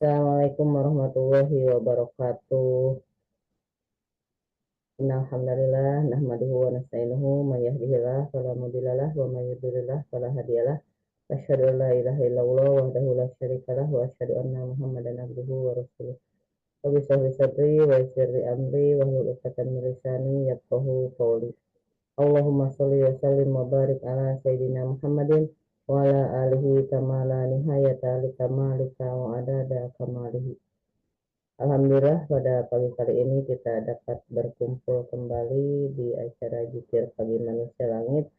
Assalamualaikum warahmatullahi wabarakatuh. Innal hamdalillah nahmaduhu wa nasta'inuhu may yahdihillahu fala mudhillalah wa may yudhlilhu fala hadiyalah. Asyhadu an la ilaha illallah wahdahu la syarikalah wa asyhadu anna Muhammadan abduhu wa rasuluh. Rabbi shrah li sadri wa yassir li amri wahlul 'uqdatam min lisani yafqahu qawli. Allahumma shalli wa sallim wa barik ala sayyidina Muhammadin wa ala alihi kama la nihayata li kamalika wa adada kamalihi. Alhamdulillah pada pagi kali ini kita dapat berkumpul kembali di acara Zikir Pagi Manusia Langit,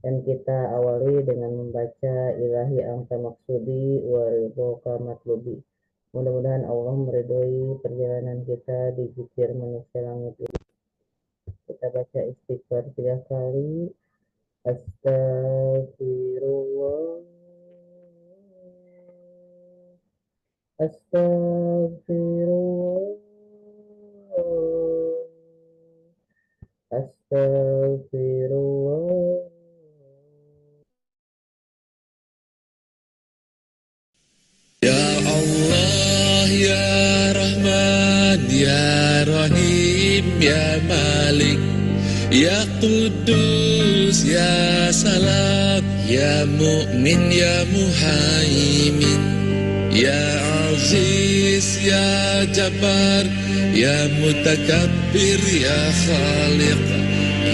dan kita awali dengan membaca Ilahi Anta Maksudi wa Ridhoka Matlubi. Mudah-mudahan Allah meridhoi perjalanan kita di Zikir Manusia Langit ini. Kita baca istighfar 3 kali. Astagfirullah, Astagfirullah, Astagfirullah. Ya Allah, Ya Rahman, Ya Rahim, Ya Malik, Ya Quddus, Ya Salam, Ya Mu'min, Ya Muhaimin, Ya Aziz, Ya Jabbar, Ya Mutakabbir, Ya Khaliq,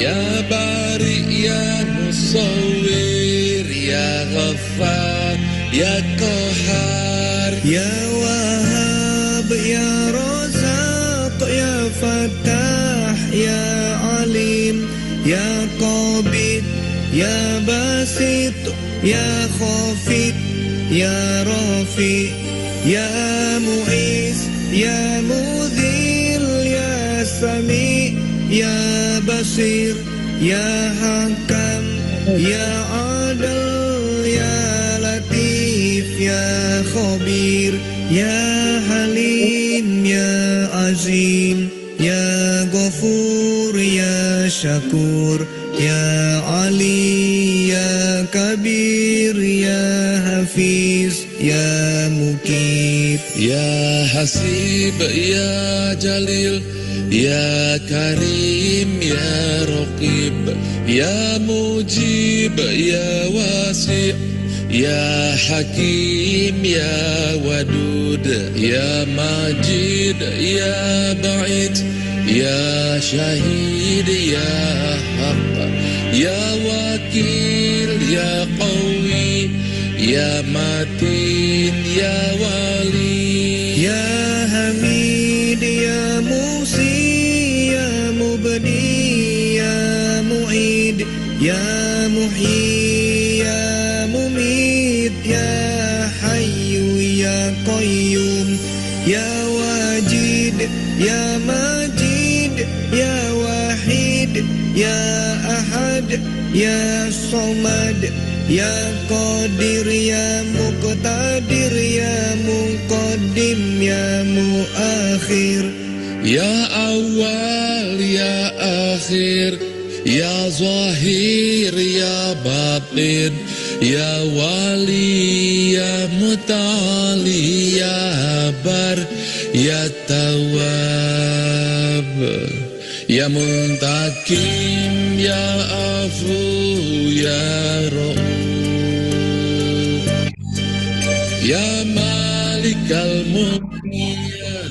Ya Bari, Ya Musawwir, Ya Ghaffar, Ya Qahar, Ya Wahhab, Ya Razaq, Ya Fattah, Ya Alim, Ya Qabid, Ya Basit, Ya Khafid, Ya Rafi, Ya Mu'iz, Ya Mudhil, Ya Sami, Ya Basir, Ya Hakam, Ya Adil, Ya Latif, Ya Khabir, Ya Halim, Ya Azim, Ya Ghafur, Ya Syakur, Ya Ali, Ya Kabir, Ya Hafiz, Ya Mukib, Ya Hasib, Ya Jalil, Ya Karim, Ya Raqib, Ya Mujib, Ya Wasi', Ya Hakim, Ya Wadud, Ya Majid, Ya Ba'id, Ya Syahid, Ya Haq, Ya Wakil, Ya Qawi, Ya Matin, Ya Wali, Ya Hamid, Ya Musi, Ya Mubdi, Ya Mu'id, Ya Muhyi, Ya Mumit, Ya Hayyu, Ya Qayyum, Ya Wajid, Ya Majid, Ya Wahid, Ya Ahad, Ya Somad, Ya Qadir, Ya Muqtadir, Ya Muqaddim, Ya Muakhir, Ya Awal, Ya Akhir, Ya Zahir, Ya Batin, Ya Wali, Ya Muta'ali, Ya Bar, Ya Tawab, Ya Muntakim, Ya Afu, Ya Ra'uf, Ya Malikal Mulk, Ya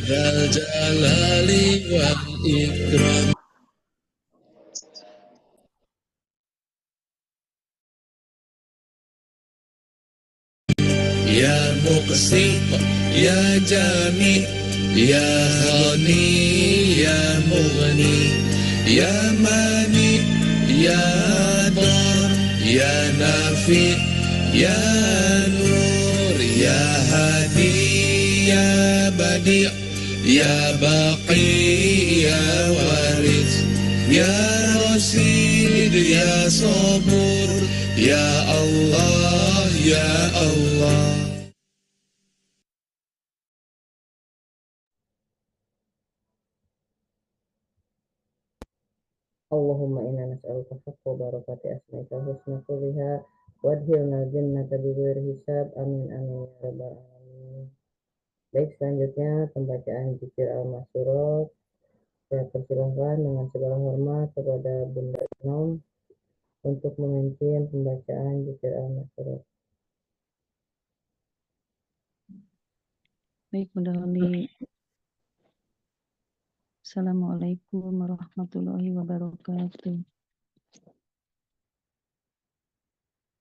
Dzal Jalali wal Ikram. Ya Muqsit, Ya Jami, Ya Ghani, Ya Mughni, Ya Mani, Ya Dar, Ya Nafi, Ya Nur, Ya Hadi, Ya Badi', Ya Baqi, Ya Waris, Ya Rasid, Ya Sabur, Ya Allah, Ya Allah. Allahumma inna nas'aluka haqqa barakati asma'ika husna kulliha wa adhilna jannata bighairi hisab. Amin amin ya rabbal alamin. Baik, selanjutnya pembacaan Jikir Al-Masurat. Saya persilahkan dengan segala hormat kepada Bunda Inom untuk memimpin pembacaan Jikir Al-Masurat. Baik, Bunda Holi. Assalamualaikum warahmatullahi wabarakatuh.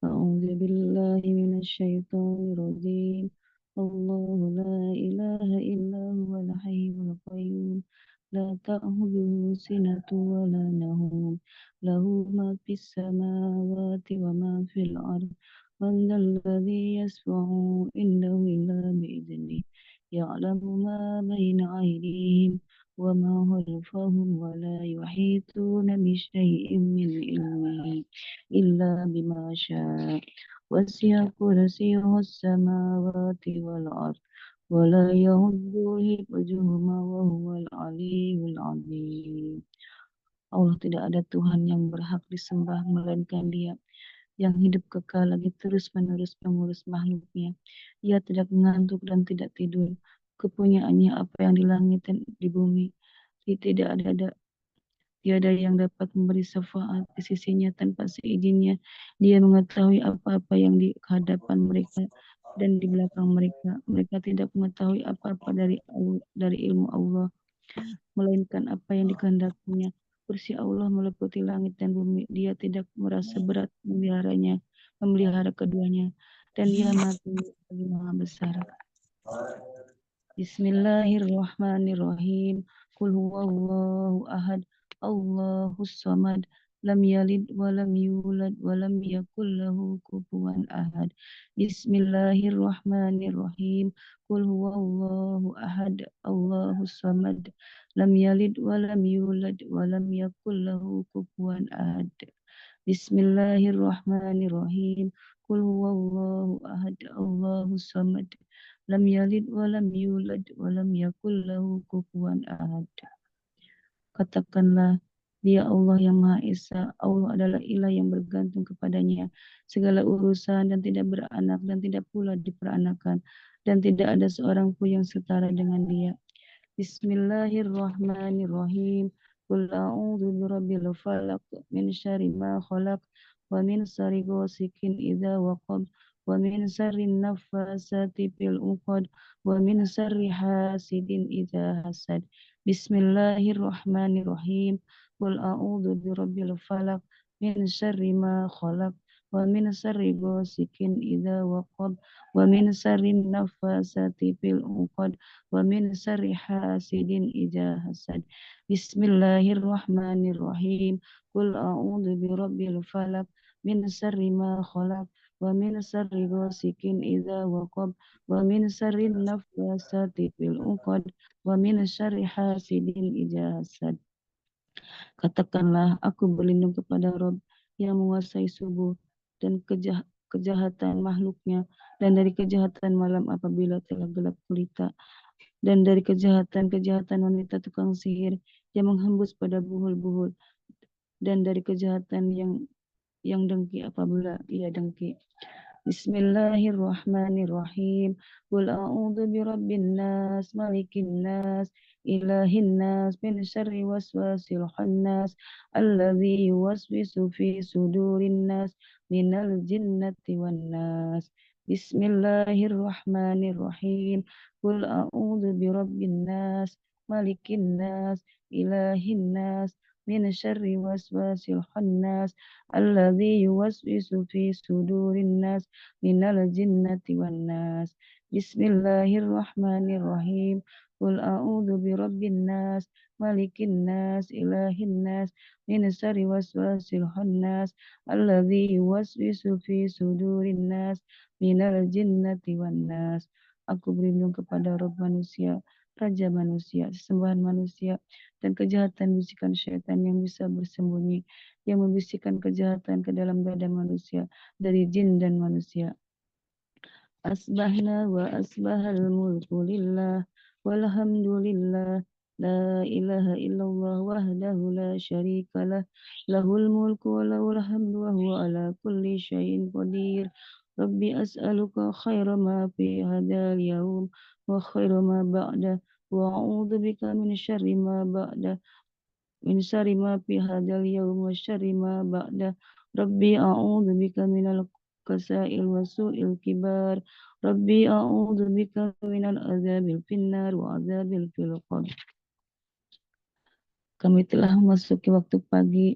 A'udzu billahi minasyaitonir rajim. Allahu la ilaha illa huwal hayyul qayyum. La ta'khudhuhu sinatun wa la nawm. Lahu ma fis samawati wa ma fil ardh. Man alladhi yashfa'u indahu illa bi'idhnihi. Ya'lamu ma bayna aydihim wa ma khalfahum wa la yuhituna bi syai'in min ilmihi إلا بما شاء وسع كرسيه السماوات والأرض ولا يهده حفظهما وهو العلي العظيم. Allah tidak ada Tuhan yang berhak disembah melainkan Dia yang hidup kekal lagi terus-menerus mengurus makhluknya. Ia tidak mengantuk dan tidak tidur. Kepunyaannya apa yang di langit dan di bumi. Tiada yang dapat memberi syafaat di sisinya tanpa seizinnya. Dia mengetahui apa-apa yang di hadapan mereka dan di belakang mereka. Mereka tidak mengetahui apa-apa dari ilmu Allah, melainkan apa yang dikehendakinya. Kursi Allah meliputi langit dan bumi. Dia tidak merasa berat memelihara keduanya. Dan Dia maha besar. Bismillahirrahmanirrahim. Qul huwallahu ahad. Allahus samad. Lam yalid wa lam yulad wa lam yakul lahu kufuwan ahad. Bismillahirrahmanirrahim. Qul huwallahu ahad. Allahus samad. Lam yalid wa lam yulad wa lam yakul lahu kufuwan ahad. Bismillahirrahmanirrahim. Qul huwallahu ahad. Allahus samad. Lam yalid wa lam yulad wa lam yakul lahu kufuwan ahad. Katakanlah, Dia Allah yang Maha Esa. Allah adalah ilah yang bergantung kepadanya segala urusan dan tidak beranak dan tidak pula diperanakan dan tidak ada seorang pun yang setara dengan Dia. Bismillahirrahmanirrahim. Qul a'udzu birabbil falaq min syarri ma khalaq wa min syarri ghasikin idza waqab wa min syarri naffasati fil 'uqad wa min syarri hasidin idza hasad. Bismillahirrahmanirrahim. Qul a'udzu birabbil falaq min syarri ma khalaq wa min syarri ghasikin idza waqab wa min syarri naffasati fil 'uqad wa min syarri hasidin idza hasad. Bismillahirrahmanirrahim. Qul a'udzu birabbil falaq min syarri ma khalaq wa min syarri ghasikin idza waqab wa min syarri naffasati fil 'uqad wa min syarri hasidin idza hasad. Katakanlah, aku berlindung kepada Rabb yang menguasai subuh dan kejahatan makhluknya, dan dari kejahatan malam apabila telah gelap gulita, dan dari kejahatan wanita tukang sihir yang menghembus pada buhul-buhul, dan dari kejahatan yang dengki apabila ia dengki. Bismillahirrahmanirrahim. Qul a'udzu birabbin nas, malikin nas, ilahin nas, min syarri waswasil khannas, alladzi yuwaswisu fi sudurin nas, minal jinnati wan nas. Bismillahirrahmanirrahim. Qul a'udzu birabbin nas, malikin nas, ilahin nas, min syarri waswasil khannas, alladzi yuwaswisu fi sudurin nas, minal jinnati wan nas. Bismillahirrahmanirrahim. Qul a'udzu birabbin nas, malikin nas, ilahin nas, min syarri waswasil khannas, alladzi yuwaswisu fi sudurin nas, minal jinnati wan nas. Aku berlindung kepada Rabb manusia, Raja manusia, sesembahan manusia, dan kejahatan bisikan syaitan yang bisa bersembunyi, yang membisikkan kejahatan ke dalam dada manusia dari jin dan manusia. Asbahna wa asbahal mulku lillah walhamdulillah la ilaha illallah wahdahu la syarikalah lahul mulku wa lahul hamdu wa huwa ala kulli syai'in qadir. Rabbi as'aluka khaira ma fi hadzal yaum wa khaira ma ba'da wa a'udzu bika min syarri ma ba'da min syarri ma fi hadzal yaum wa syarri ma ba'da. Rabbi a'udzu bika minal kasail wa su'il kibar. Rabbi a'udzu bika minal azabil finnar wa azabil fil qabr. Kami telah memasuki waktu pagi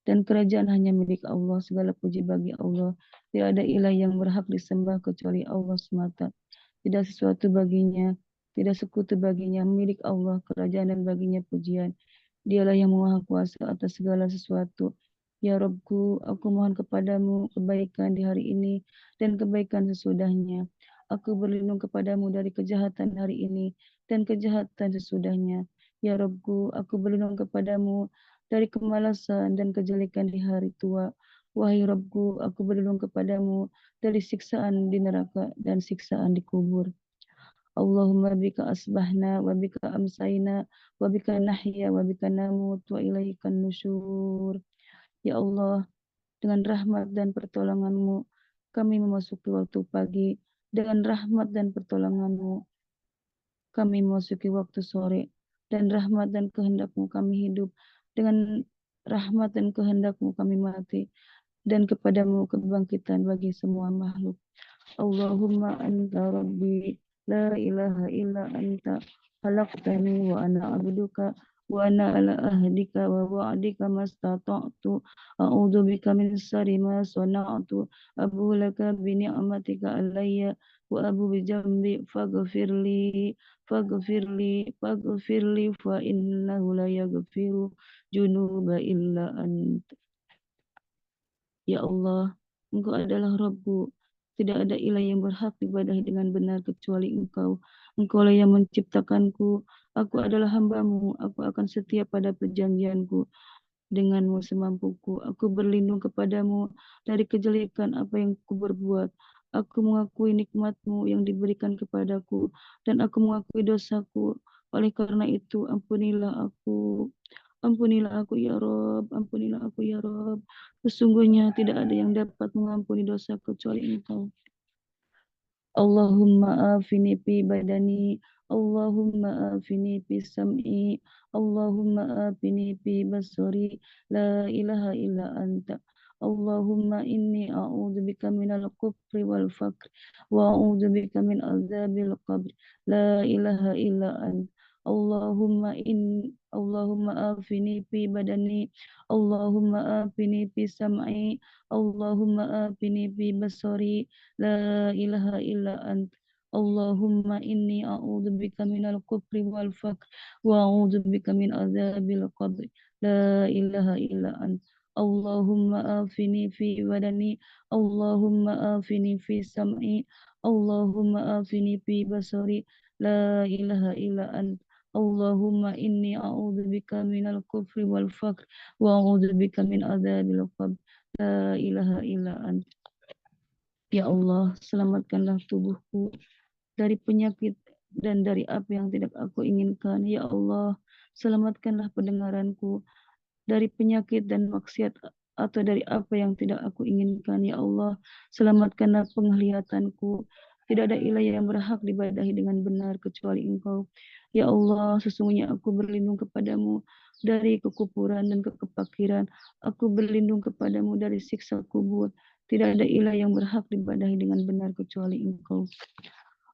dan kerajaan hanya milik Allah. Segala puji bagi Allah. Tidak ada ilah yang berhak disembah kecuali Allah semata. Tidak sesuatu baginya, tidak sekutu baginya, milik Allah kerajaan dan baginya pujian. Dialah yang maha kuasa atas segala sesuatu. Ya Rabbku, aku mohon kepadamu kebaikan di hari ini dan kebaikan sesudahnya. Aku berlindung kepadamu dari kejahatan hari ini dan kejahatan sesudahnya. Ya Rabbku, aku berlindung kepadamu dari kemalasan dan kejelekan di hari tua. Wahai Rabbku, aku berlindung kepadamu dari siksaan di neraka dan siksaan di kubur. Allahumma bika asbahna wa bika amsayna wa bika nahya wa bika namut wa ilaikan nusyur. Ya Allah, dengan rahmat dan pertolonganmu kami memasuki waktu pagi. Dengan rahmat dan pertolonganmu kami memasuki waktu sore. Dan rahmat dan kehendakmu kami hidup. Dengan rahmat dan kehendakmu kami mati. Dan kepadamu kebangkitan bagi semua makhluk. Allahumma anta rabbi la ilaha illa anta khalaqtani wa ana abduka wa ana ala ahdika wa wa'dika mastata'tu a'udzu bika min syarri ma sana'tu abu laka bi ni'matika alayya wa abu bi jambi faghfirli fa innahu la yaghfiru junuba illa anta. Ya Allah, Engkau adalah Rabbku. Tidak ada ilah yang berhak diibadahi dengan benar kecuali Engkau. Engkaulah yang menciptakanku. Aku adalah hambamu. Aku akan setia pada perjanjianku denganmu semampuku. Aku berlindung kepadamu dari kejelekan apa yang ku berbuat. Aku mengakui nikmatmu yang diberikan kepadaku. Dan aku mengakui dosaku. Oleh karena itu, ampunilah aku. Ampunilah aku ya Rob, ampunilah aku ya Rob. Sesungguhnya tidak ada yang dapat mengampuni dosa kecuali Engkau. Allahumma afini fi badani, Allahumma afini fi sam'i, Allahumma afini fi basari, la ilaha illa anta. Allahumma inni a'udzu bika minal kufri wal faqr wa a'udzu bika min azabil qabr. La ilaha illa anta. Allahumma afini fi badani, Allahumma afini fi sam'i, Allahumma afini fi basari, la ilaha illa ant. Allahumma inni a'udzu bika minal kufri wal faqr wa a'udzu bika min azabil qabr. La ilaha illa ant. Allahumma afini fi badani, Allahumma afini fi sam'i, Allahumma afini fi basari, la ilaha illa ant. Allahumma inni a'udzu bika minal kufri wal faqr wa a'udzu bika min azabil qabr. La ilaha illa ant. Ya Allah, selamatkanlah tubuhku dari penyakit dan dari apa yang tidak aku inginkan. Ya Allah, selamatkanlah pendengaranku dari penyakit dan maksiat atau dari apa yang tidak aku inginkan. Ya Allah, selamatkanlah penglihatanku. Tidak ada ilah yang berhak diibadahi dengan benar kecuali Engkau. Ya Allah, sesungguhnya aku berlindung kepadamu dari kekufuran dan kekepakiran. Aku berlindung kepadamu dari siksa kubur. Tidak ada ilah yang berhak diibadahi dengan benar kecuali Engkau.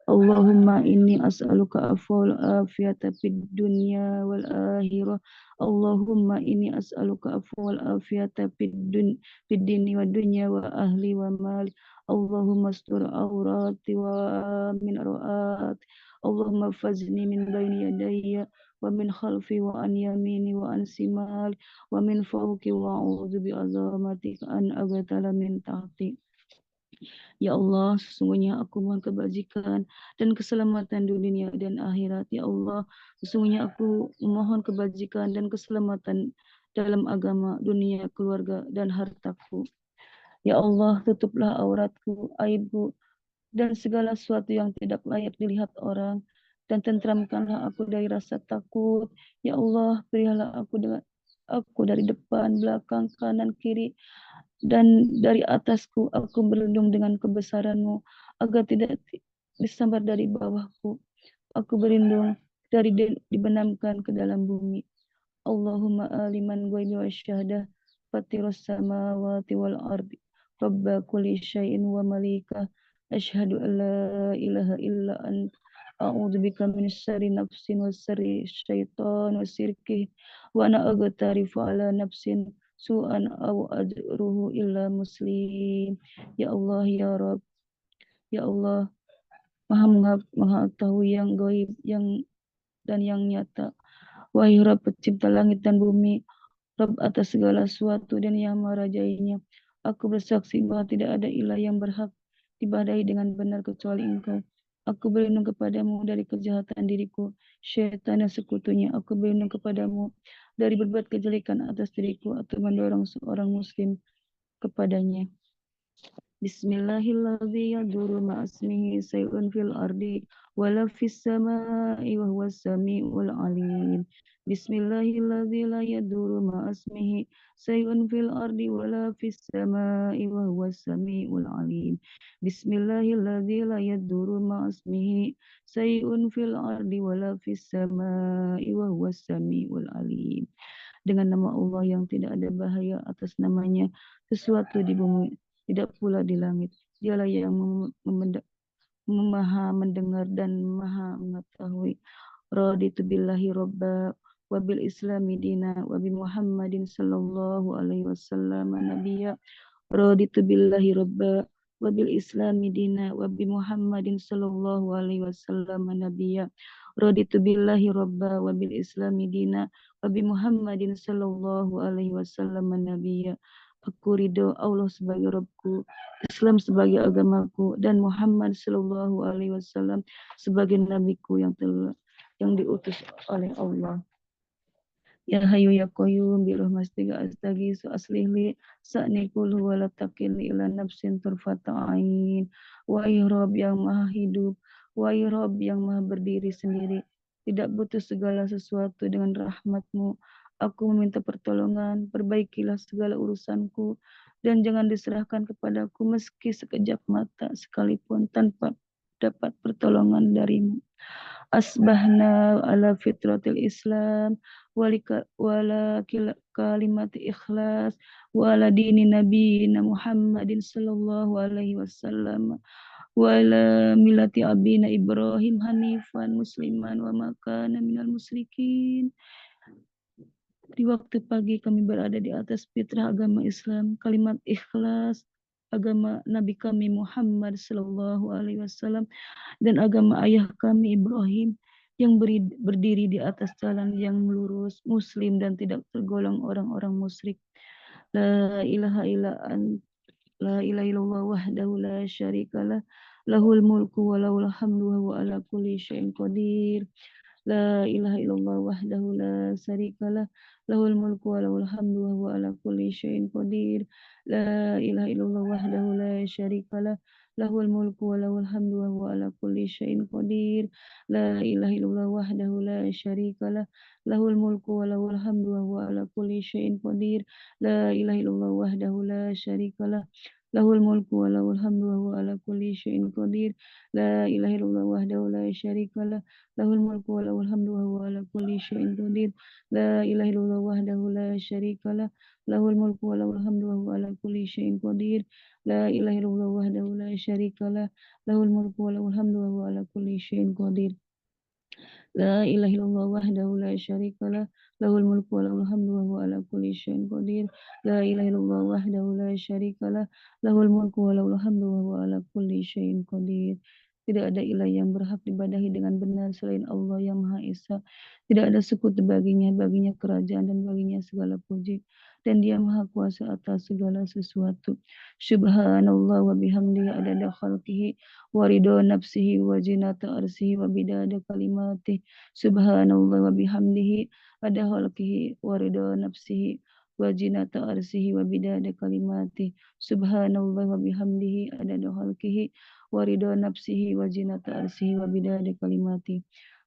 Allahumma inni as'aluka afwal afiyata fid dunya wal akhirah. Allahumma inni as'aluka afwal afiyata fid dini wa dunya wa ahli wa mali. Allahumma astur awrati wa min rawat. Allahumma fazni min bayni yadayya wa min khalfi wa an yamini wa an simali wa min fawqi wa a'udzu bi azamatika an aghtala min tahti. Ya Allah, sesungguhnya aku mohon kebajikan dan keselamatan di dunia dan akhirat. Ya Allah, sesungguhnya aku memohon kebajikan dan keselamatan dalam agama, dunia, keluarga, dan hartaku. Ya Allah, tutuplah auratku, aibku, dan segala sesuatu yang tidak layak dilihat orang. Dan tentramkanlah aku dari rasa takut. Ya Allah, berilah aku dari depan, belakang, kanan, kiri, dan dari atasku aku berlindung dengan kebesaranmu agar tidak disambar dari bawahku. Aku berlindung dari dibenamkan ke dalam bumi. Allahumma aliman ghaibi wasyahadah fatirus samawati wal ardi rabba kulli syai'in wa malika asyhadu an la ilaha illa ant a'udzu bika min syarri nafsin wa syarri syaitan wa sirki wa ana aghtarifu ala nafsin su'an aw ajruhu illa muslim. Ya Allah, ya Rabb, ya Allah, maha tahu yang gaib yang dan yang nyata. Wahai Rabb pencipta langit dan bumi, Rabb atas segala sesuatu dan yang merajainya, aku bersaksi bahwa tidak ada ilah yang berhak diibadahi dengan benar kecuali Engkau. Aku berlindung kepadamu dari kejahatan diriku, syaitan dan sekutunya. Aku berlindung kepadamu dari berbuat kejelekan atas diriku atau mendorong seorang muslim kepadanya. Bismillahirrahmanirrahim. Yadurru ma'asmihi say'un fil ardi wala fis sama'i wa huwas sami'ul alim. Bismillahirrahmanirrahim. La yadurru ma'asmihi say'un fil ardi wala fis sama'i wa huwas sami'ul alim. Bismillahirrahmanirrahim. La yadurru ma'asmihi say'un fil ardi wala fis sama'i wa huwas sami'ul alim. Dengan nama Allah yang tidak ada bahaya atas namanya sesuatu di bumi, tidak pula di langit. Dialah yang maha mendengar dan maha mengetahui. Raditu billahi robba wa bil islami dina wa bi Muhammadin sallallahu alaihi wasallam nabiyya. Raditu billahi robba wa bil islami dina wa bi Muhammadin sallallahu alaihi wasallam nabiyya. Raditu billahi robba wa bil islami dina wa bi Muhammadin sallallahu alaihi wasallam nabiyya. Aku ridho Allah sebagai Rabbku, Islam sebagai agamaku, dan Muhammad Sallallahu Alaihi Wasallam sebagai nabiku yang diutus oleh Allah. Ya Hayyu ya Qayyum bi rahmatika astaghiitsu aslih li sa'ni kullu wa la takilni ila nafsin turfata ain. Wahai Rabb yang maha hidup, wahai Rabb yang maha berdiri sendiri, tidak butuh segala sesuatu dengan rahmat-Mu. Aku meminta pertolongan, perbaikilah segala urusanku, dan jangan diserahkan kepadaku meski sekejap mata sekalipun tanpa dapat pertolongan darimu. Asbahna ala fitratil Islam wala kalimati ikhlas wala dini nabiyina Muhammadin sallallahu alaihi wasallam wala milati abina Ibrahim hanifan musliman wa makana minal musyrikin. Di waktu pagi kami berada di atas fitrah agama Islam, kalimat ikhlas, agama Nabi kami Muhammad sallallahu alaihi wasallam, dan agama ayah kami Ibrahim yang berdiri di atas jalan yang lurus, muslim dan tidak tergolong orang-orang musyrik. La ilaha illallah wahdahu la syarikalah, lahul mulku wa lahul hamdu wa huwa ala kulli syai'in qadir. La ilaha illallah wahdahu la syarikalah, lahul mulku wa lahul hamdu wa huwa ala kulli syai'in qadir. La ilaha illallah wahdahu la syarikalah, lahul mulku wa lahul hamdu wa huwa ala kulli syai'in qadir. La ilaha illallah wahdahu la syarikalah, lahul mulku wa lahul hamdu wa huwa ala kulli syai'in qadir. La ilaha illallah wahdahu la syarikalah, lahul mulku wa lahul hamdu wa huwa ala kulli syai'in qadir. La ilaha illallah wahdahu la syarikalah, lahul mulku wa lahul hamdu wa huwa ala kulli syai'in qadir. La ilaha illallah wahdahu la syarikalah, lahul mulku wa lahul hamdu wa huwa ala kulli syai'in qadir. La ilaha illallah wahdahu la syarikalah, lahul mulku wa lahul hamdu wa huwa ala kulli syai'in qadir. La ilaha illallah wahdahu la syarikalah, lahul mulku wa lahul hamdu wa huwa ala kulli syai'in qadir. La ilaha illallah wahdahu la syarikalah, lahul mulku wa lahul hamdu wa huwa ala kulli syai'in qadir. Tidak ada ilah yang berhak dibadahi dengan benar selain Allah yang Maha Esa. Tidak ada sekutu baginya kerajaan dan baginya segala puji. Dan Dia Maha Kuasa atas segala sesuatu. Subhanallah wa bihamdihi adada khalqihi wa ridho nafsihi wa zinata arsihi wa bidada kalimatih. Subhanallah wa bihamdihi adada khalqihi wa ridho nafsihi wa zinata arsihi wa bidada kalimatih. Subhanallah wa bihamdihi adada khalqihi wa ridho nafsihi wa zinata arsihi wa bidada kalimati.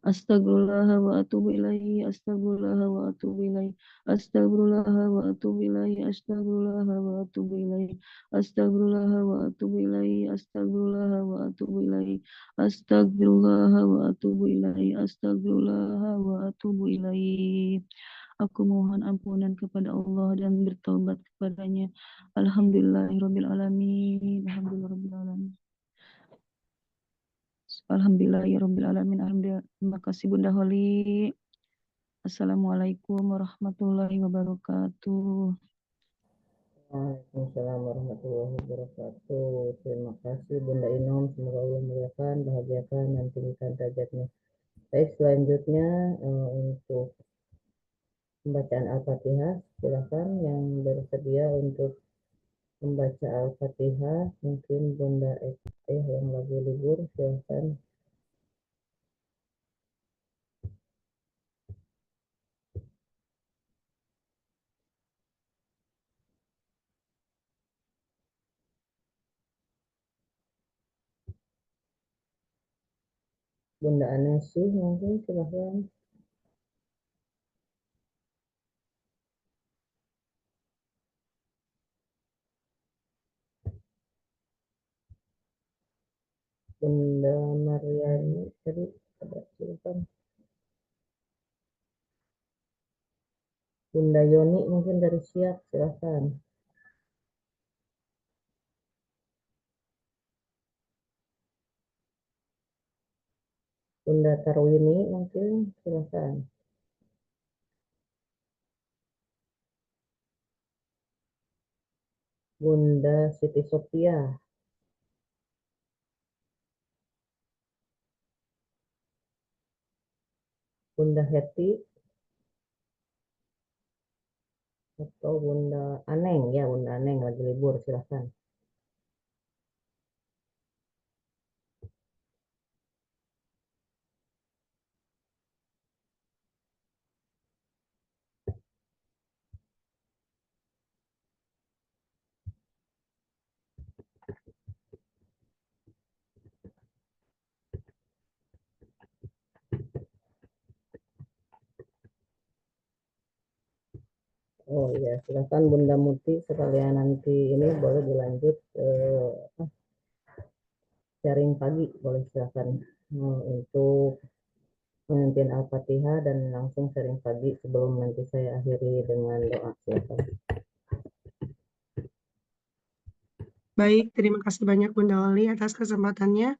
Astagfirullah wa atubu ilaihi. Astagfirullah wa atubu ilaihi. Astagfirullah wa atubu ilaihi. Astagfirullah wa atubu ilaihi. Astagfirullah wa atubu ilaihi. Astagfirullah wa atubu ilaihi. Astagfirullah wa atubu ilaihi. Astagfirullah wa atubu ilaihi. Aku mohon ampunan kepada Allah dan bertobat kepadanya. Alhamdulillahirabbil alamin. Alhamdulillahirabbil alamin. Alhamdulillahirabbil alamin. Alhamdulillah. Terima kasih Bunda Holi. Assalamualaikum warahmatullahi wabarakatuh. Waalaikumsalam warahmatullahi wabarakatuh. Terima kasih Bunda Inom. Semoga Allah muliakan, bahagiakan, dan tinggikan derajatnya. Baik, selanjutnya untuk pembacaan Al-Fatihah, silakan yang bersedia untuk membaca Al-Fatihah. Mungkin Bunda yang lagi libur, silakan. Bunda Anesi mungkin silakan. Bunda Mariani tadi ada, silakan. Bunda Yoni mungkin dari Siak, silakan. Bunda Tarwini mungkin silakan. Bunda Siti Sophia. Bunda Heti atau Bunda Aneng, ya Bunda Aneng lagi libur, silakan. Oh iya, silakan Bunda Muti, sekalian nanti ini boleh dilanjut sharing pagi, boleh silakan untuk memimpin Al-Fatihah dan langsung sharing pagi sebelum nanti saya akhiri dengan doa, silakan. Baik, terima kasih banyak Bunda Oli atas kesempatannya.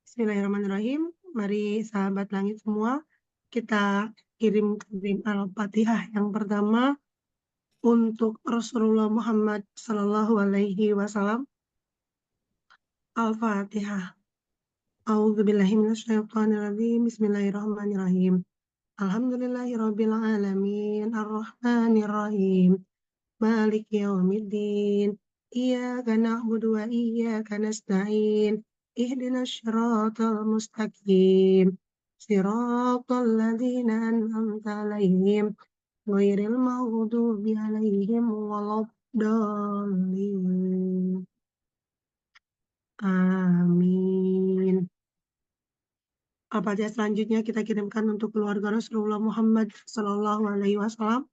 Bismillahirrahmanirrahim. Mari sahabat langit semua, kita kirim Al-Fatihah yang pertama untuk Rasulullah Muhammad Sallallahu Alaihi Wasallam. Al-Fatihah. A'udzubillahiminasyaitonirrajim. Bismillahirrahmanirrahim. Alhamdulillahirabbil alamin. Arrahmanirrahim. Malik yaumiddin. Iyyaka na'budu wa iyyaka nasta'in. Ihdinas siratal mustaqim. Siratal ladzina an'amta 'alaihim ghairil maghdubi 'alaihim waladdallin. Amin. Al-Fatihah selanjutnya kita kirimkan untuk keluarga Rasulullah Muhammad Sallallahu Alaihi Wasallam.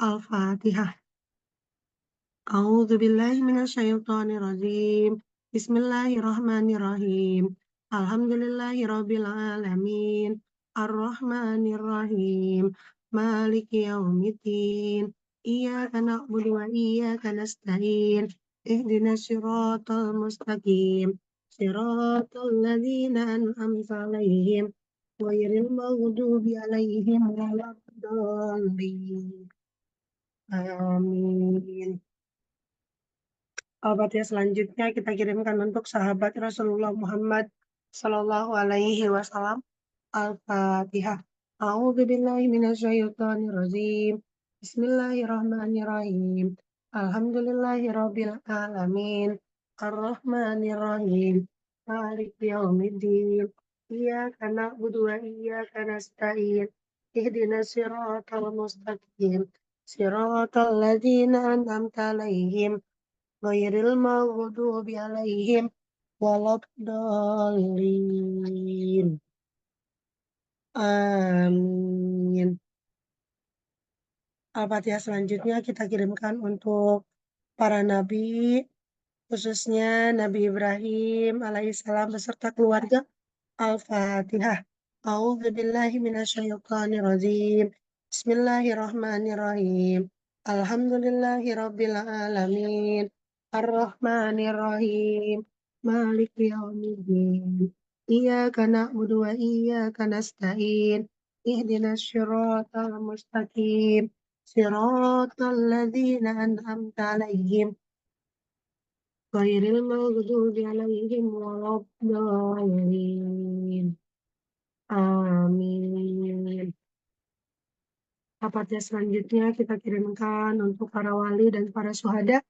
Al-Fatihah. A'udzubillahi minasyaitonirrajim. Bismillahirrahmanirrahim. Alhamdulillahirabbil alamin. Arrahmanirrahim. Maliki yaumiddin. Iyyaka na'budu wa iyyaka nasta'in. Ihdinas siratal mustaqim. Siratal ladzina an'amta 'alaihim ghairil maghdubi 'alaihim waladdallin. Amin. Al-Fatihah selanjutnya kita kirimkan untuk sahabat Rasulullah Muhammad Sallallahu Alaihi Wasallam. Al-Fatihah. A'udzubillahi minasyaitonirrajim. Bismillahirrahmanirrahim. Alhamdulillahirabbil alamin. Arrahmanirrahim. Maliki yaumiddin. Iyyaka na'budu wa iyyaka nasta'in. Ihdinas siratal mustaqim. Siratal ladzina an'amta 'alaihim ghairil maghdubi 'alaihim waladdallin. Amin. Al-Fatihah selanjutnya kita kirimkan untuk para nabi, khususnya Nabi Ibrahim alaihissalam beserta keluarga. Al-Fatihah. A'udzubillahi minasyaitonirrajim. Bismillahirrahmanirrahim. Alhamdulillahi rabbil alamin. Ar-Rahmanirrahim. Maliki yaumiddin. Iyyaka na'budu wa iyyaka nasta'in. Ihdinas syiratal mustaqim. Siratal ladzina an'amta 'alaihim ghairil maghdubi 'alaihim waladdallin. Amin. Al-Fatihah selanjutnya kita kirimkan untuk para wali dan para syuhada.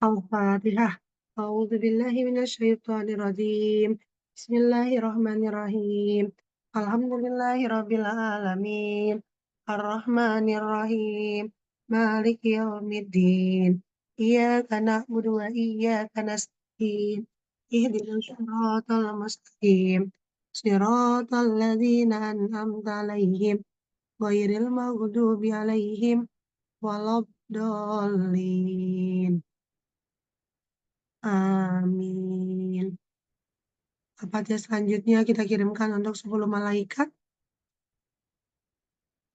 Al-Fatihah. A'udzubillahi minasyaitonirrajim. Bismillahirrahmanirrahim. Alhamdulillahirabbil alamin. Ar-Rahmanirrahim. Maliki yaumiddin. Iyyaka na'budu wa iyyaka nasta'in. Ihdinas siratal mustaqim. Siratal ladzina an'amta 'alaihim ghairil maghdubi 'alaihim waladdallin. Amin. Al-Fatihah selanjutnya kita kirimkan untuk 10 malaikat.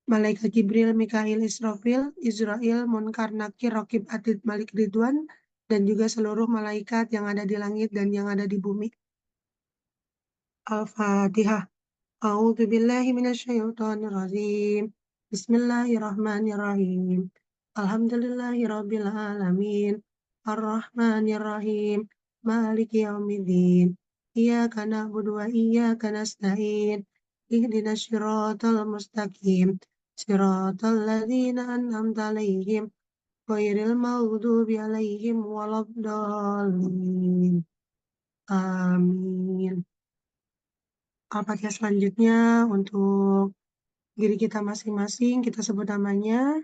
Malaikat Jibril, Mikail, Israfil, Israel, Munkar, Nakir, Raqib, Atid, Malik, Ridwan, dan juga seluruh malaikat yang ada di langit dan yang ada di bumi. Al-Fatihah. A'udzubillahi minasyaitonirrajim. Bismillahirrahmanirrahim. Alhamdulillahirabbil alamin. Ar-Rahmanirrahim. Maliki yaumiddin. Iyyaka na'budu wa iyyaka nasta'in. Ihdinas syiratal mustaqim. Siratal ladzina an'amta 'alaihim ghairil maghdubi 'alaihim waladdallin. Amin. Al-Fatihah selanjutnya untuk diri kita masing-masing, kita sebut namanya.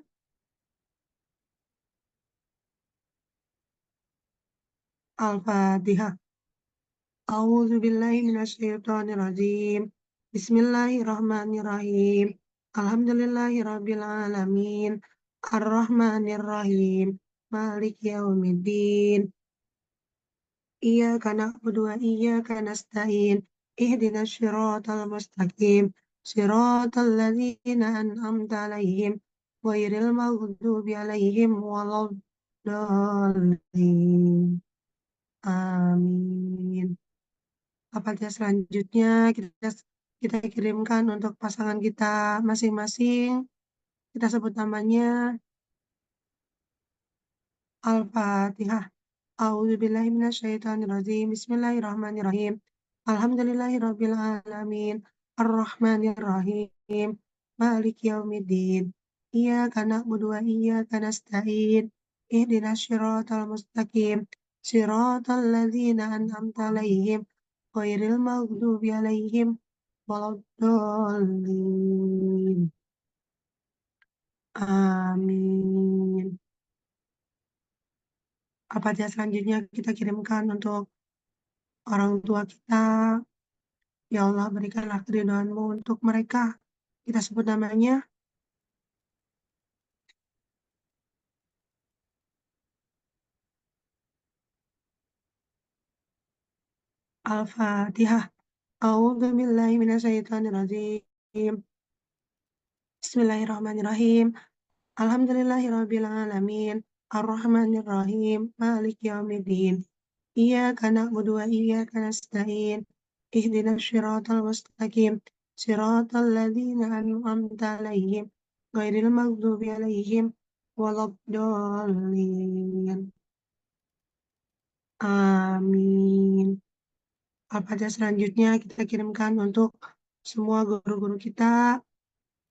Al-Fatihah. A'udzubillahi minasyaitonirrajim. Bismillahirrahmanirrahim. Alhamdulillahirabbil alamin. Ar-Rahmanirrahim. Maliki yaumiddin. Iyyaka na'budu wa iyyaka nasta'in. Ihdinas syiratal mustaqim. Siratal ladzina an'amta 'alaihim ghairil maghdubi 'alaihim waladdallin. Amin. Al-Fatihah selanjutnya kita kirimkan untuk pasangan kita masing-masing. Kita sebut namanya. Al-Fatihah. A'udzubillahi minasyaitonirrajim. Bismillahirrahmanirrahim. Alhamdulillahirabbil alamin. Ar-Rahmanirrahim. Maliki yaumiddin. Iyyaka na'budu wa iyyaka nasta'in. Ihdinas syiratal mustaqim. Siratal ladzina an'amta 'alaihim ghairil maghdubi 'alaihim waladdallin. Amin. Al-Fatihah selanjutnya kita kirimkan untuk orang tua kita. Ya Allah, berikanlah keridhaan-Mu untuk mereka. Kita sebut namanya. Al-Fatihah. A'udzubillahi minasyaitonirrajim. Bismillahirrahmanirrahim. Alhamdulillahirabbil alamin. Ar-Rahmanirrahim. Maliki yaumiddin. Iyyaka na'budu wa iyyaka nasta'in. Ihdinas syiratal mustaqim. Siratal ladzina an'amta 'alaihim ghairil maghdubi 'alaihim waladdallin. Amin. Al-Fatihah selanjutnya kita kirimkan untuk semua guru-guru kita,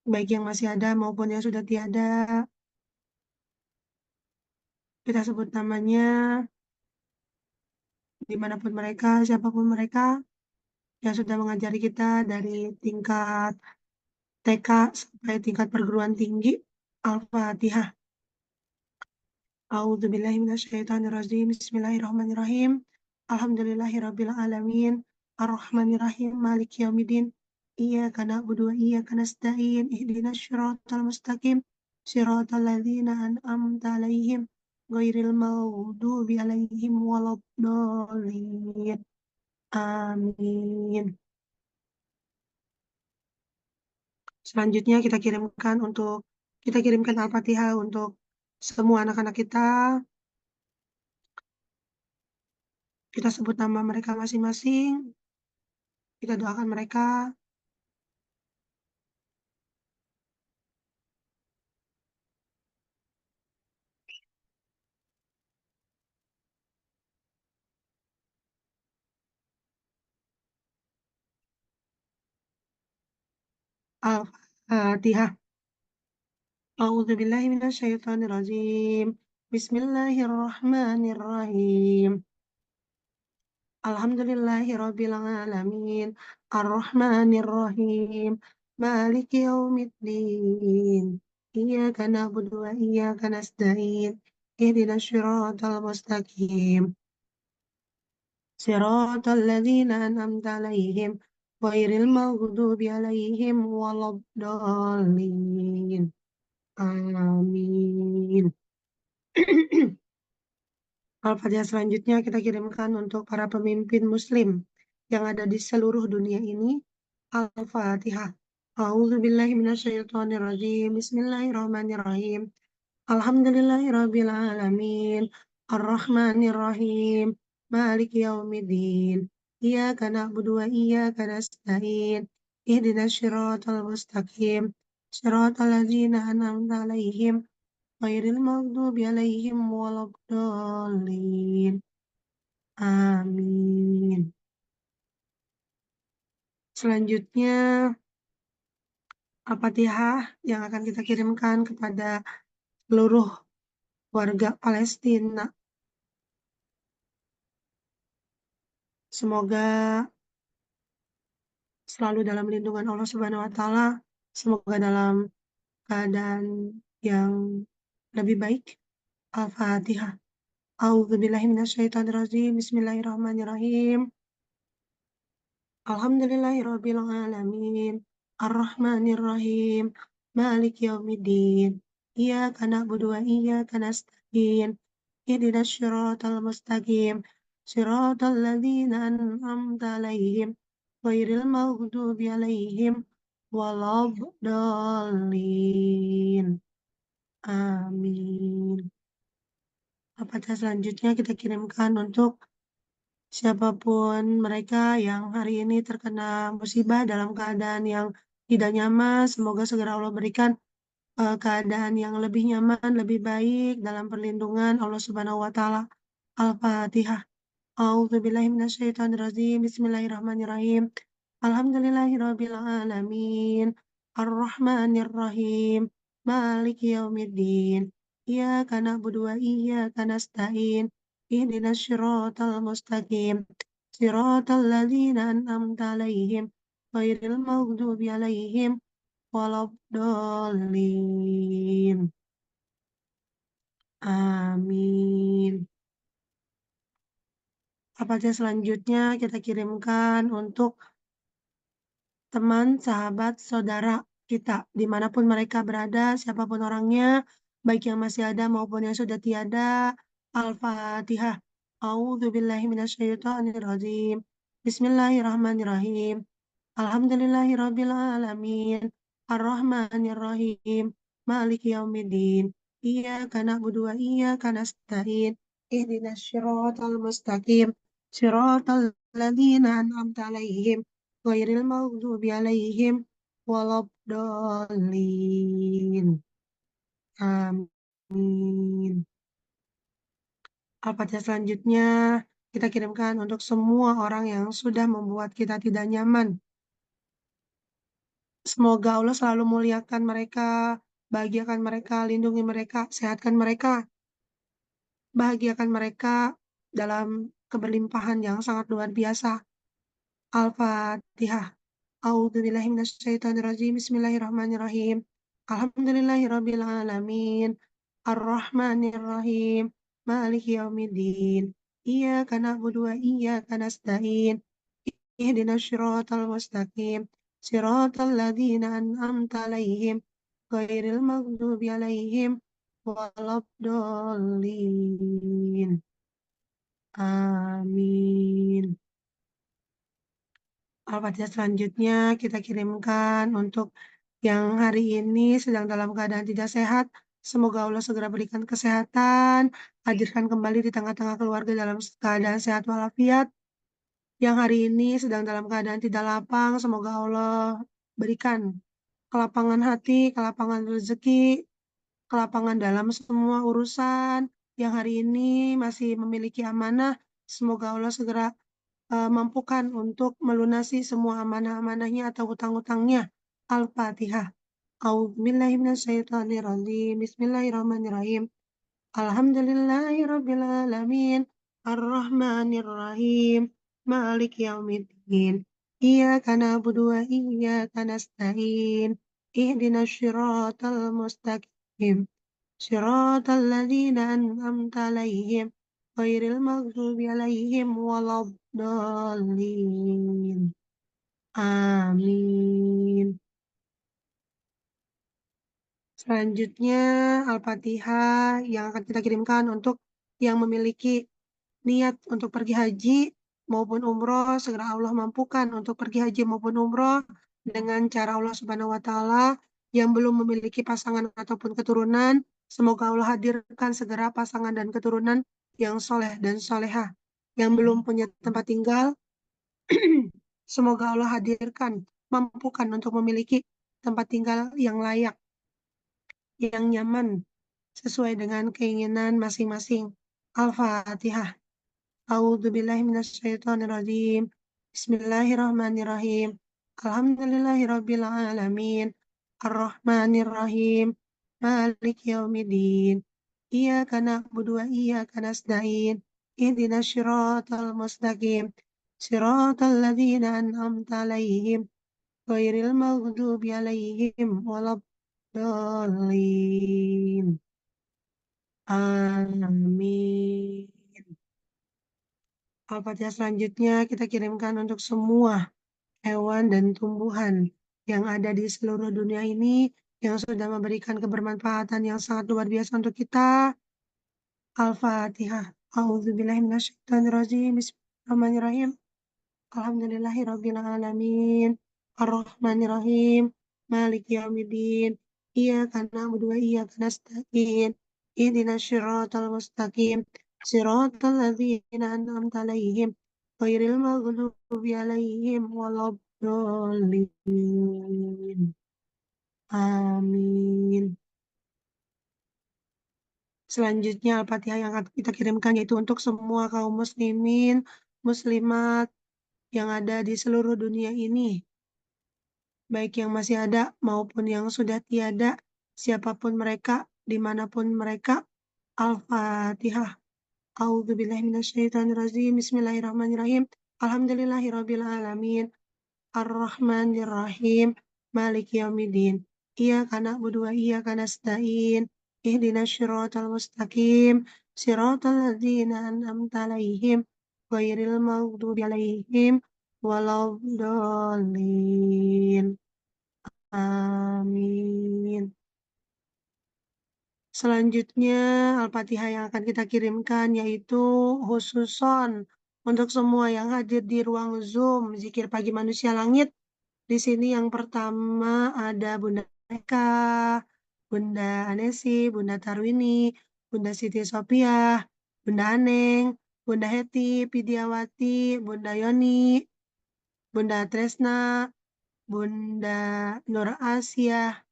baik yang masih ada maupun yang sudah tiada. Kita sebut namanya, dimanapun mereka, siapapun mereka yang sudah mengajari kita dari tingkat TK sampai tingkat perguruan tinggi. Al-Fatihah. A'udzubillahi minasyaitonirrajim. Bismillahirrahmanirrahim. Alhamdulillahirabbil alamin. Ar-Rahmanirrahim. Maliki yaumiddin. iyyaka na'budu wa iyyaka nasta'in ihdinas siratal mustaqim siratal ladzina an'amta 'alaihim ghairil maghdubi 'alaihim waladdallin. Amin. Selanjutnya kita kirimkan Al-Fatihah untuk semua anak-anak kita. Kita sebut nama mereka masing-masing. Kita doakan mereka. Al-Fatihah. A'udzu billahi minasyaitonir rajim. Bismillahirrahmanirrahim. Alhamdulillahi rabbil alamin. Ar-Rahmanir-Rahim. Maliki yaumiddin. Iyyaka na'budu wa iyyaka nasta'in. Ihdinas siratal mustaqim. Siratal ladzina an'amta 'alaihim ghairil maghdubi 'alaihim waladdallin. Amin. Al-Fatihah selanjutnya kita kirimkan untuk para pemimpin Muslim yang ada di seluruh dunia ini. Al-Fatihah. A'udzubillahi minasyaitonirrajim. Bismillahirrahmanirrahim. Alhamdulillahirabbil alamin. Ar-Rahmanir-Rahim. Maliki yaumiddin. Iyyaka na'budu wa iyyaka nasta'in. Ihdinas siratal mustaqim. Siratal ladzina an'amta 'alaihim ghairil maghdubi 'alaihim waladdallin. Amin. Selanjutnya Al-Fatihah yang akan kita kirimkan kepada seluruh warga Palestina. Semoga selalu dalam lindungan Allah Subhanahu wa taala, semoga dalam keadaan yang lebih baik. Al-Fatihah. A'udzubillahi minasyaitonirrajim. Bismillahirrahmanirrahim. Alhamdulillahirabbil alamin. Ar-Rahmanir-Rahim. Maliki yaumiddin. Iyyaka na'budu wa iyyaka nasta'in. Ihdinas siratal mustaqim. Siratal ladzina an'amta 'alaihim ghairil maghdubi 'alaihim waladdallin. Amin. Al-Fatihah selanjutnya kita kirimkan untuk siapapun mereka yang hari ini terkena musibah dalam keadaan yang tidak nyaman, semoga segera Allah berikan keadaan yang lebih nyaman, lebih baik dalam perlindungan Allah Subhanahu wa taala. Al-Fatihah. A'udzubillahi minasyaitonirrajim. Bismillahirrahmanirrahim. Alhamdulillahirabbil alamin. Ar-Rahmanir-Rahim. Maliki yaumiddin. Iyyaka na'budu wa iyyaka nasta'in. Ihdinas siratal mustaqim. Siratal ladzina an'amta 'alaihim ghairil maghdubi 'alaihim waladdallin. Amin. Apa aja selanjutnya kita kirimkan untuk teman, sahabat, saudara kita, dimanapun mereka berada, siapapun orangnya, baik yang masih ada maupun yang sudah tiada. Al-Fatihah. A'udzubillahi minasyaitonirrajim. Bismillahirrahmanirrahim. Alhamdulillahirabbil alamin. Ar-Rahmanir-Rahim. Maliki yaumiddin. Iyyaka na'budu wa iyyaka nasta'in. Ihdinas siratal mustaqim. Siratal ladzina an'amta 'alaihim ghairil maghdubi 'alaihim waladdallin. Amin. Al-Fatihah selanjutnya kita kirimkan untuk semua orang yang sudah membuat kita tidak nyaman. Semoga Allah selalu muliakan mereka, bahagiakan mereka, lindungi mereka, sehatkan mereka, bahagiakan mereka dalam keberlimpahan yang sangat luar biasa. Al-Fatihah. A'udzubillahi minasyaitonirrajim. Bismillahirrahmanirrahim. Alhamdulillahirabbil alamin. Ar-Rahmanir-Rahim. Maliki yaumiddin. Iyyaka na'budu wa iyyaka nasta'in. Ihdinas siratal mustaqim. siratal ladzina an'amta 'alaihim ghairil maghdubi 'alaihim waladdallin. Amin. Al-Fatihah selanjutnya kita kirimkan untuk yang hari ini sedang dalam keadaan tidak sehat. Semoga Allah segera berikan kesehatan, hadirkan kembali di tengah-tengah keluarga dalam keadaan sehat walafiat. Yang hari ini sedang dalam keadaan tidak lapang, semoga Allah berikan kelapangan hati, kelapangan rezeki, kelapangan dalam semua urusan. Yang hari ini masih memiliki amanah, semoga Allah segera mampukan untuk melunasi semua amanah-amanahnya atau hutang-hutangnya. Al-Fatihah. A'udzubillahiminasyaitonirrajim. Bismillahirrahmanirrahim. Alhamdulillahirabbil alamin. Ar-Rahmanir-Rahim. Malik yaumiddin. Iyyaka na'budu wa iyyaka nasta'in. Ihdinas siratal mustaqim. Siratal ladzina an'amta 'alaihim ghairil maghdubi 'alaihim waladdallin. Amin. Selanjutnya Al-Fatihah yang akan kita kirimkan untuk yang memiliki niat untuk pergi haji maupun umroh, segera Allah mampukan untuk pergi haji maupun umroh dengan cara Allah Subhanahu wa Ta'ala. Yang belum memiliki pasangan ataupun keturunan, semoga Allah hadirkan segera pasangan dan keturunan yang soleh dan solehah. Yang belum punya tempat tinggal, semoga Allah hadirkan, mampukan untuk memiliki tempat tinggal yang layak, yang nyaman, sesuai dengan keinginan masing-masing. Al-Fatihah. A'udzubillahiminasyaitonirrajim. Bismillahirrahmanirrahim. Alhamdulillahirabbil alamin. Ar-Rahmanirrahim. Malik yaumiddin. Iyyaka na'budu wa iyyaka nasta'in. Ihdinas siratal mustaqim. Siratal ladzina an'amta 'alaihim ghairil maghdubi 'alaihim waladdallin. Amin. Al-Fatihah selanjutnya kita kirimkan untuk semua hewan dan tumbuhan yang ada di seluruh dunia ini yang sudah memberikan kebermanfaatan yang sangat luar biasa untuk kita. Al-Fatihah. A'udzubillahiminasyaitonirrajim. Bismillahirrahmanirrahim. Alhamdulillahirabbil alamin. Ar-Rahmanirrahim. Malik yaumiddin. Iyyaka na'budu wa iyyaka nasta'in. Ihdinas siratal mustaqim. Siratal ladzina an'amta 'alaihim ghairil maghdubi 'alaihim waladdallin. Amin. Selanjutnya Al-Fatihah yang akan kita kirimkan yaitu untuk semua kaum muslimin, muslimat yang ada di seluruh dunia ini, baik yang masih ada maupun yang sudah tiada, siapapun mereka, dimanapun mereka. Al-Fatihah. A'udzubillahiminasyaitonirrajim. Bismillahirrahmanirrahim. Alhamdulillahirabbil alamin. Ar-Rahmanirrahim. Maliki yaumiddin. Iyyaka na'budu wa iyyaka nasta'in. Ihdinas siratal mustaqim. Siratal ladzina an'amta 'alaihim ghairil maghdubi 'alaihim waladdallin. Amin. Selanjutnya Al-Fatihah yang akan kita kirimkan yaitu khususon untuk semua yang hadir di ruang Zoom Zikir Pagi Manusia Langit. Di sini yang pertama ada Bunda Eka, Bunda Anesi, Bunda Tarwini, Bunda Siti Sopiah, Bunda Aneng, Bunda Heti, Pidiawati, Bunda Yoni, Bunda Tresna, Bunda Nur Asia,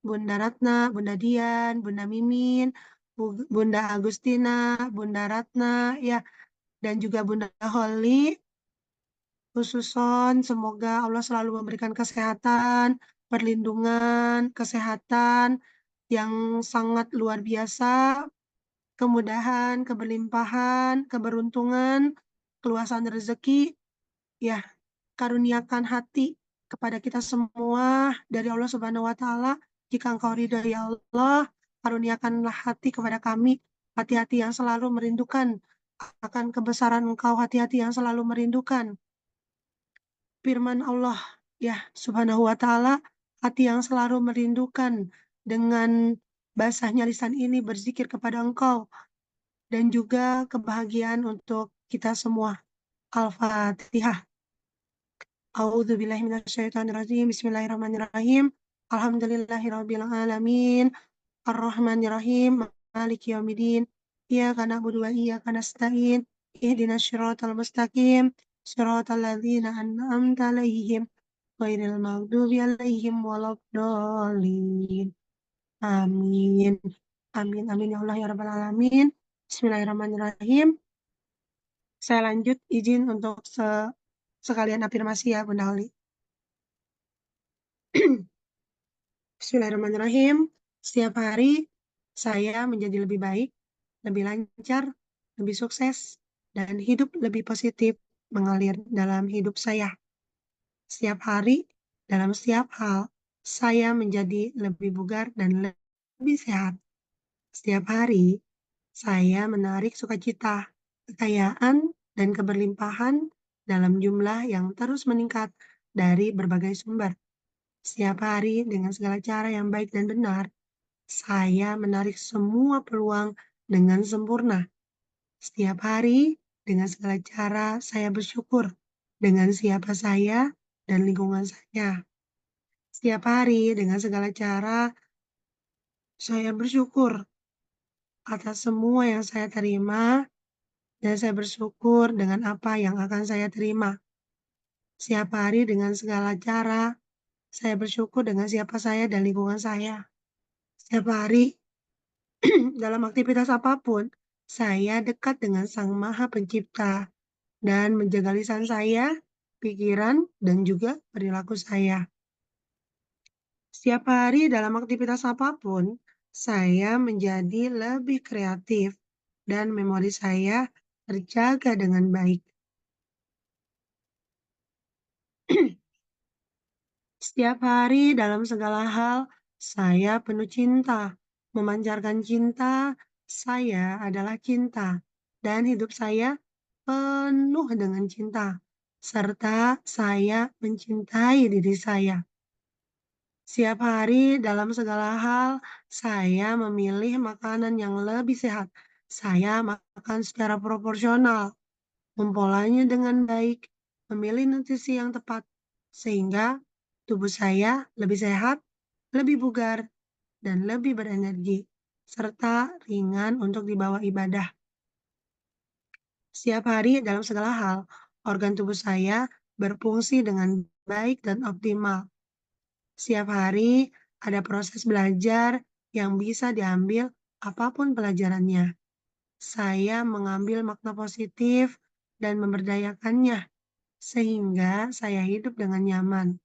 Bunda Ratna, Bunda Dian, Bunda Mimin, Bunda Agustina, Bunda Ratna, ya, dan juga Bunda Holly. Khususon, semoga Allah selalu memberikan kesehatan, perlindungan, kesehatan yang sangat luar biasa, kemudahan, keberlimpahan, keberuntungan, keluasan rezeki, ya, karuniakan hati kepada kita semua dari Allah Subhanahu wa Ta'ala. Jika Engkau ridha ya Allah, karuniakanlah hati kepada kami, hati-hati yang selalu merindukan akan kebesaran Engkau, hati-hati yang selalu merindukan firman Allah ya Subhanahu wa Ta'ala, hati yang selalu merindukan dengan basahnya lisan ini berzikir kepada Engkau, dan juga kebahagiaan untuk kita semua. Al-Fatihah. A'udzu billahi minasyaitonir rajim. Bismillahirrahmanirrahim. Alhamdulillahirabbil alamin. Ar-Rahmanirrahim. Maliki yaumiddin. Iyyaka na'budu wa iyyaka nasta'in. Ihdinas siratal mustaqim. Siratal ladzina an'amta 'alaihim ghairil maghdubi 'alaihim waladdallin. Amin. Amin amin ya Allah ya rabbal alamin. Bismillahirrahmanirrahim. Saya lanjut izin untuk sekalian afirmasi ya Bunda Oli. Bismillahirrahmanirrahim. Setiap hari saya menjadi lebih baik, lebih lancar, lebih sukses, dan hidup lebih positif mengalir dalam hidup saya. Setiap hari, dalam setiap hal, saya menjadi lebih bugar dan lebih sehat. Setiap hari, saya menarik sukacita, kekayaan, dan keberlimpahan dalam jumlah yang terus meningkat dari berbagai sumber. Setiap hari, dengan segala cara yang baik dan benar, saya menarik semua peluang dengan sempurna. Setiap hari, dengan segala cara, saya bersyukur dengan siapa saya dan lingkungan saya. Setiap hari, dengan segala cara, saya bersyukur atas semua yang saya terima, dan saya bersyukur dengan apa yang akan saya terima. Setiap hari, dengan segala cara, saya bersyukur dengan siapa saya dan lingkungan saya. Setiap hari, dalam aktivitas apapun, saya dekat dengan Sang Maha Pencipta dan menjaga lisan saya, pikiran, dan juga perilaku saya. Setiap hari dalam aktivitas apapun, saya menjadi lebih kreatif dan memori saya terjaga dengan baik. Setiap hari dalam segala hal, saya penuh cinta. Memancarkan cinta, saya adalah cinta. Dan hidup saya penuh dengan cinta. Serta saya mencintai diri saya. Setiap hari dalam segala hal, saya memilih makanan yang lebih sehat. Saya makan secara proporsional, mempolanya dengan baik, memilih nutrisi yang tepat, sehingga tubuh saya lebih sehat, lebih bugar, dan lebih berenergi, serta ringan untuk dibawa ibadah. Setiap hari dalam segala hal, organ tubuh saya berfungsi dengan baik dan optimal. Setiap hari ada proses belajar yang bisa diambil apapun pelajarannya. Saya mengambil makna positif dan memberdayakannya, sehingga saya hidup dengan nyaman.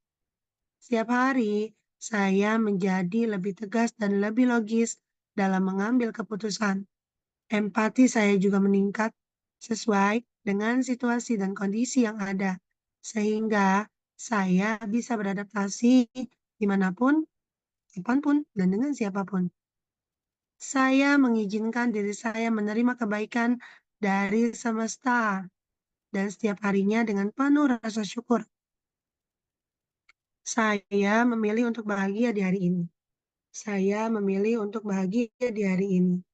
Setiap hari, saya menjadi lebih tegas dan lebih logis dalam mengambil keputusan. Empati saya juga meningkat sesuai dengan situasi dan kondisi yang ada, sehingga saya bisa beradaptasi dimanapun, kapanpun, dan dengan siapapun. Saya mengizinkan diri saya menerima kebaikan dari semesta dan setiap harinya dengan penuh rasa syukur. Saya memilih untuk bahagia di hari ini. Saya memilih untuk bahagia di hari ini.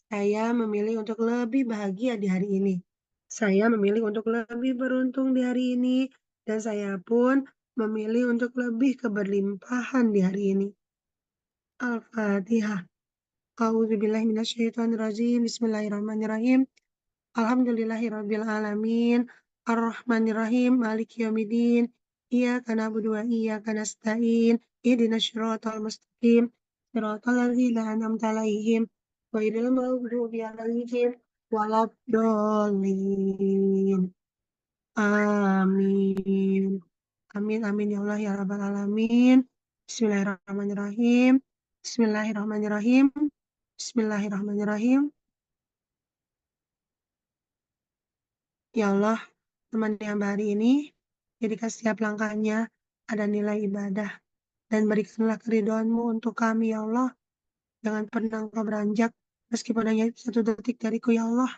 Saya memilih untuk lebih bahagia di hari ini. Saya memilih untuk lebih beruntung di hari ini. Dan saya pun memilih untuk lebih keberlimpahan di hari ini. Al-Fatihah. A'udzubillahi minasyaitonirrajim. Bismillahirrahmanirrahim. Alhamdulillahirabbil alamin. Ar-Rahmanirrahim. Maliki yaumiddin. Iyyaka na'budu wa iyyaka nasta'in. Ihdinas siratal mustaqim. Siratal ladzina an'amta 'alaihim ghairil maghdubi 'alaihim waladdallin. Amin. Amin amin ya Allah ya rabbal alamin. Bismillahirrahmanirrahim. Bismillahirrahmanirrahim. Bismillahirrahmanirrahim. Ya Allah, teman hamba hari ini, jadikan setiap langkahnya ada nilai ibadah, dan berikanlah keridhaan-Mu untuk kami, ya Allah. Jangan pernah Engkau beranjak, meskipun hanya 1 detik dariku, ya Allah.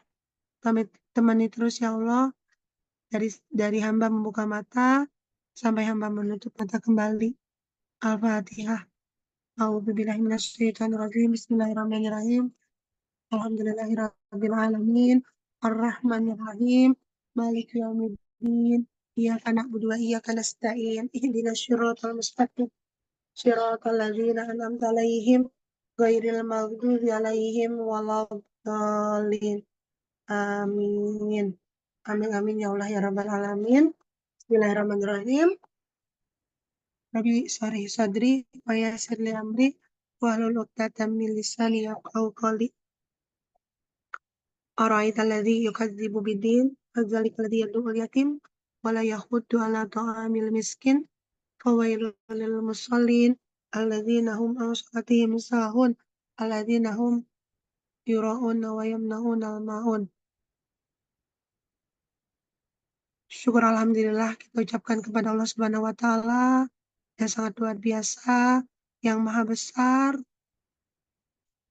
Kami temani terus, ya Allah, dari hamba membuka mata sampai hamba menutup mata kembali. Al-Fatihah. A'udzubillahi minasyaitonirrajim. Bismillahirrahmanirrahim. Alhamdulillahirabbil alamin. Arrahmanirrahim. Maliki yaumiddin. Iyyaka na'budu wa iyyaka nasta'in. Ihdinas siratal mustaqim. Siratal ladzina an'amta 'alaihim ghairil maghdubi 'alaihim waladdallin. Amin. Amin amin ya Allah ya rabbal alamin. Bismillahirrahmanirrahim. Rabbi shrah sadri wa yassir li amri wahlul 'uqdatam min lisani yafqahu qawli. Ara'aita alladzi yukadzibu biddin fadzalika alladzi yad'ul yatim wa la yahuddu 'ala ta'amil miskin fawailul lil musallin alladzina hum an salatihim sahun alladzina hum yura'una wa yamna'una al-ma'un. Syukur alhamdulillah kita ucapkan kepada Allah Subhanahu wa taala yang sangat luar biasa, yang maha besar,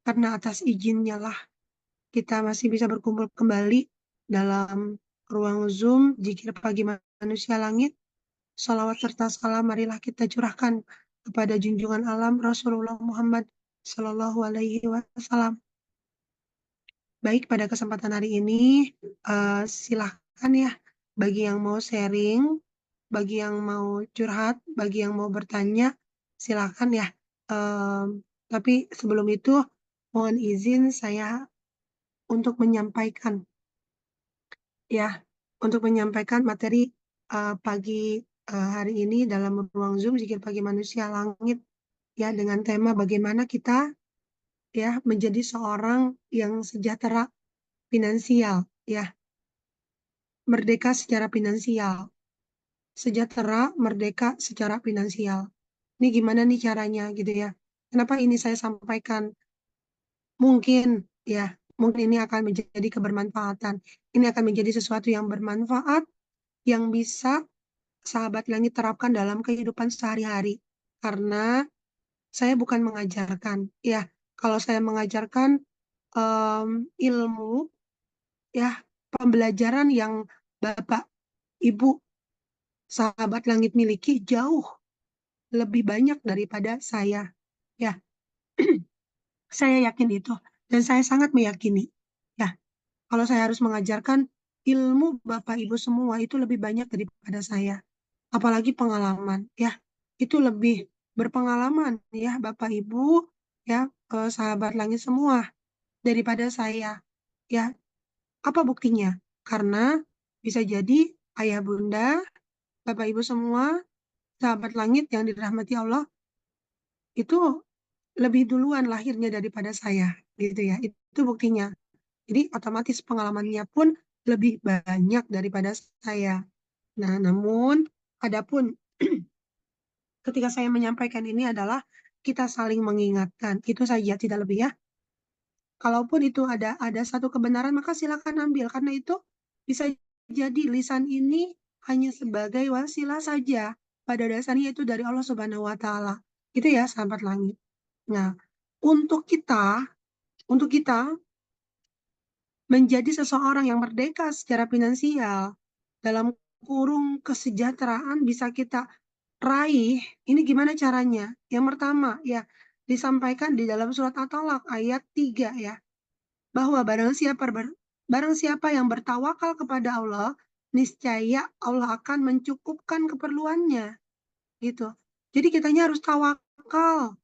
karena atas izinnya lah kita masih bisa berkumpul kembali dalam ruang Zoom Zikir Pagi Manusia Langit. Salawat serta salam marilah kita curahkan kepada junjungan alam Rasulullah Muhammad Sallallahu Alaihi Wasallam. Baik, pada kesempatan hari ini silahkan ya, bagi yang mau sharing, bagi yang mau curhat, bagi yang mau bertanya, silahkan ya. Tapi sebelum itu mohon izin saya untuk menyampaikan materi pagi hari ini dalam ruang Zoom Zikir Pagi Manusia Langit ya, dengan tema bagaimana kita ya menjadi seorang yang sejahtera finansial ya, merdeka secara finansial, sejahtera merdeka secara finansial. Ini gimana nih caranya gitu ya? Kenapa ini saya sampaikan? Mungkin ini akan menjadi kebermanfaatan. Ini akan menjadi sesuatu yang bermanfaat yang bisa sahabat langit terapkan dalam kehidupan sehari-hari. Karena saya bukan mengajarkan, ya. Kalau saya mengajarkan ilmu, ya, pembelajaran yang Bapak, Ibu, sahabat langit miliki jauh lebih banyak daripada saya, ya. Saya yakin itu, dan saya sangat meyakini, ya. Kalau saya harus mengajarkan ilmu Bapak Ibu semua itu lebih banyak daripada saya. Apalagi pengalaman, ya. Itu lebih berpengalaman, ya, Bapak Ibu, ya, sahabat langit semua daripada saya, ya. Apa buktinya? Karena bisa jadi ayah bunda, Bapak Ibu semua, sahabat langit yang dirahmati Allah, itu lebih duluan lahirnya daripada saya, gitu ya. Itu buktinya. Jadi otomatis pengalamannya pun lebih banyak daripada saya. Nah, namun adapun ketika saya menyampaikan ini adalah kita saling mengingatkan. Itu saja, tidak lebih ya. Kalaupun itu ada satu kebenaran, maka silakan ambil. Karena itu bisa jadi lisan ini hanya sebagai wasilah saja. Pada dasarnya itu dari Allah Subhanahu wa Ta'ala. Itu ya, sahabat langit. Nah, untuk kita menjadi seseorang yang merdeka secara finansial, dalam kurung kesejahteraan bisa kita raih, ini gimana caranya? Yang pertama, ya, disampaikan di dalam surat At-Talaq ayat 3 ya, bahwa barang siapa yang bertawakal kepada Allah, niscaya Allah akan mencukupkan keperluannya, gitu. Jadi kitanya harus tawakal,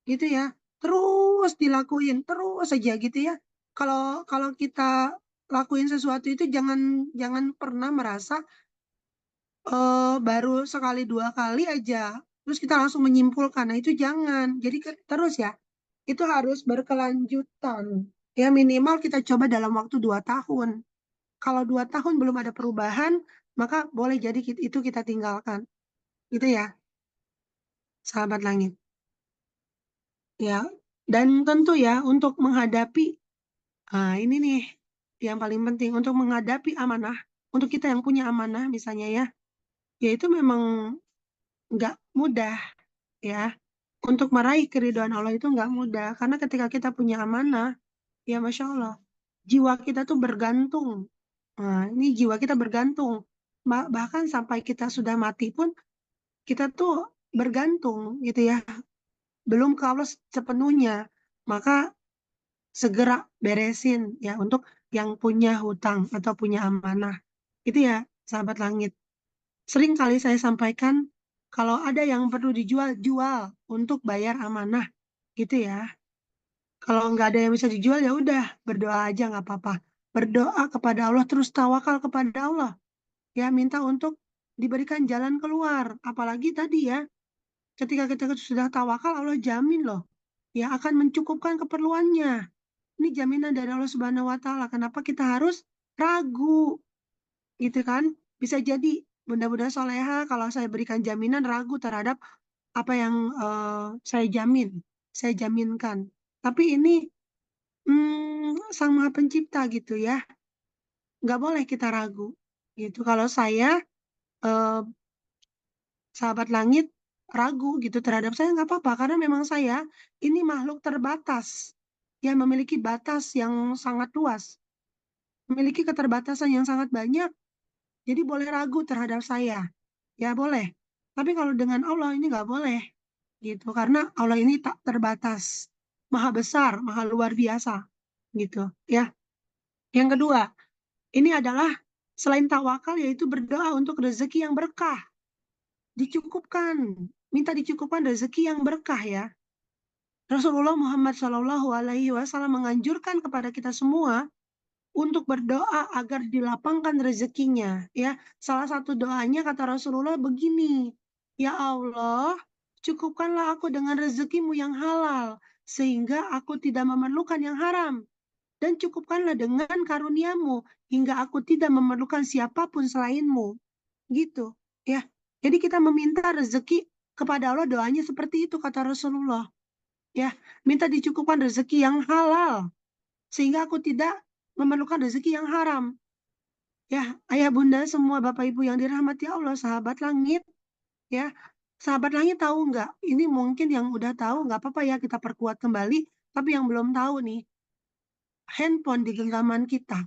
gitu ya. Terus dilakuin, terus saja gitu ya. Kalau kita lakuin sesuatu itu jangan pernah merasa baru sekali dua kali aja terus kita langsung menyimpulkan. Nah, itu jangan. Jadi terus ya. Itu harus berkelanjutan. Ya, minimal kita coba dalam waktu 2 tahun. Kalau 2 tahun belum ada perubahan, maka boleh jadi itu kita tinggalkan. Gitu ya, sahabat langit. Ya, dan tentu ya untuk menghadapi ini nih yang paling penting, untuk menghadapi amanah, untuk kita yang punya amanah misalnya ya, itu memang nggak mudah ya. Untuk meraih keridhaan Allah itu nggak mudah, karena ketika kita punya amanah, ya Masya Allah, jiwa kita tuh bergantung. Nah, ini jiwa kita bergantung. Bahkan sampai kita sudah mati pun, kita tuh bergantung gitu ya, belum ke Allah sepenuhnya. Maka segera beresin ya untuk yang punya hutang atau punya amanah. Itu ya, sahabat langit. Sering kali saya sampaikan kalau ada yang perlu dijual, jual untuk bayar amanah gitu ya. Kalau nggak ada yang bisa dijual ya udah berdoa aja nggak apa-apa. Berdoa kepada Allah terus tawakal kepada Allah. Ya minta untuk diberikan jalan keluar. Apalagi tadi ya ketika kita sudah tawakal Allah jamin loh ya akan mencukupkan keperluannya. Ini jaminan dari Allah Subhanahu wa taala. Kenapa kita harus ragu gitu kan? Bisa jadi bunda-bunda soleha kalau saya berikan jaminan ragu terhadap apa yang saya jamin, saya jaminkan. Tapi ini Sang Maha Pencipta gitu ya, nggak boleh kita ragu gitu. Kalau saya eh, sahabat langit ragu gitu terhadap saya nggak apa-apa karena memang saya ini makhluk terbatas yang memiliki batas yang sangat luas, memiliki keterbatasan yang sangat banyak. Jadi boleh ragu terhadap saya, ya boleh. Tapi kalau dengan Allah ini nggak boleh gitu karena Allah ini tak terbatas, maha besar, maha luar biasa gitu ya. Yang kedua, ini adalah selain tawakal yaitu berdoa untuk rezeki yang berkah. Dicukupkan, minta dicukupkan rezeki yang berkah ya. Rasulullah Muhammad SAW menganjurkan kepada kita semua untuk berdoa agar dilapangkan rezekinya ya. Salah satu doanya kata Rasulullah begini, ya Allah, cukupkanlah aku dengan rezekimu yang halal sehingga aku tidak memerlukan yang haram. Dan cukupkanlah dengan karuniamu hingga aku tidak memerlukan siapapun selainmu. Gitu, ya. Jadi kita meminta rezeki kepada Allah doanya seperti itu kata Rasulullah. Ya, minta dicukupkan rezeki yang halal sehingga aku tidak memerlukan rezeki yang haram. Ya, ayah bunda semua bapak ibu yang dirahmati Allah, sahabat langit, ya. Sahabat langit tahu nggak? Ini mungkin yang udah tahu nggak apa-apa ya kita perkuat kembali. Tapi yang belum tahu nih, handphone di genggaman kita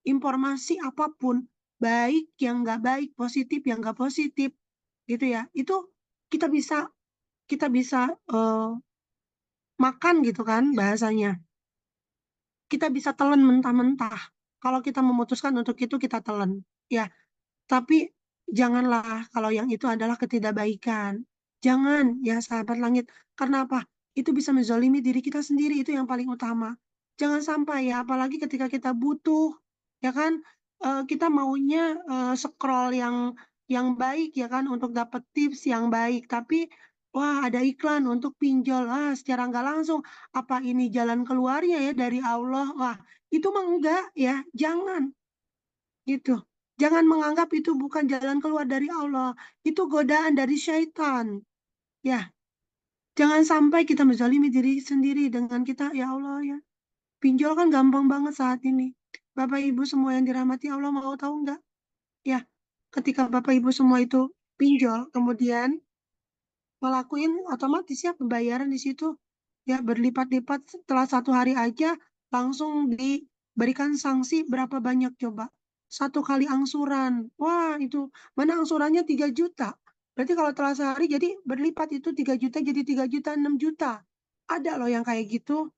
informasi apapun, baik yang nggak baik, positif yang nggak positif, gitu ya. Itu kita bisa kita bisa eh, makan gitu kan bahasanya. Kita bisa telan mentah-mentah. Kalau kita memutuskan untuk itu kita telan, ya. Tapi janganlah kalau yang itu adalah ketidakbaikan. Jangan ya sahabat langit. Karena apa? Itu bisa menzalimi diri kita sendiri. Itu yang paling utama. Jangan sampai ya, apalagi ketika kita butuh, ya kan? Kita maunya scroll yang baik ya kan untuk dapat tips yang baik. Tapi wah ada iklan untuk pinjol. Secara nggak langsung apa ini jalan keluarnya ya dari Allah? Wah itu mah enggak ya. Jangan gitu. Jangan menganggap itu bukan jalan keluar dari Allah. Itu godaan dari syaitan. Ya, jangan sampai kita menzalimi diri sendiri dengan kita, ya Allah ya. Pinjol kan gampang banget saat ini. Bapak Ibu semua yang dirahmati Allah mau tahu nggak? Ya, ketika Bapak Ibu semua itu pinjol, kemudian ngelakuin otomatis ya pembayaran di situ ya berlipat-lipat setelah 1 hari aja langsung diberikan sanksi berapa banyak coba 1 kali angsuran wah itu mana angsurannya 3 juta berarti kalau telah sehari jadi berlipat itu 3 juta jadi 3 juta 6 juta ada loh yang kayak gitu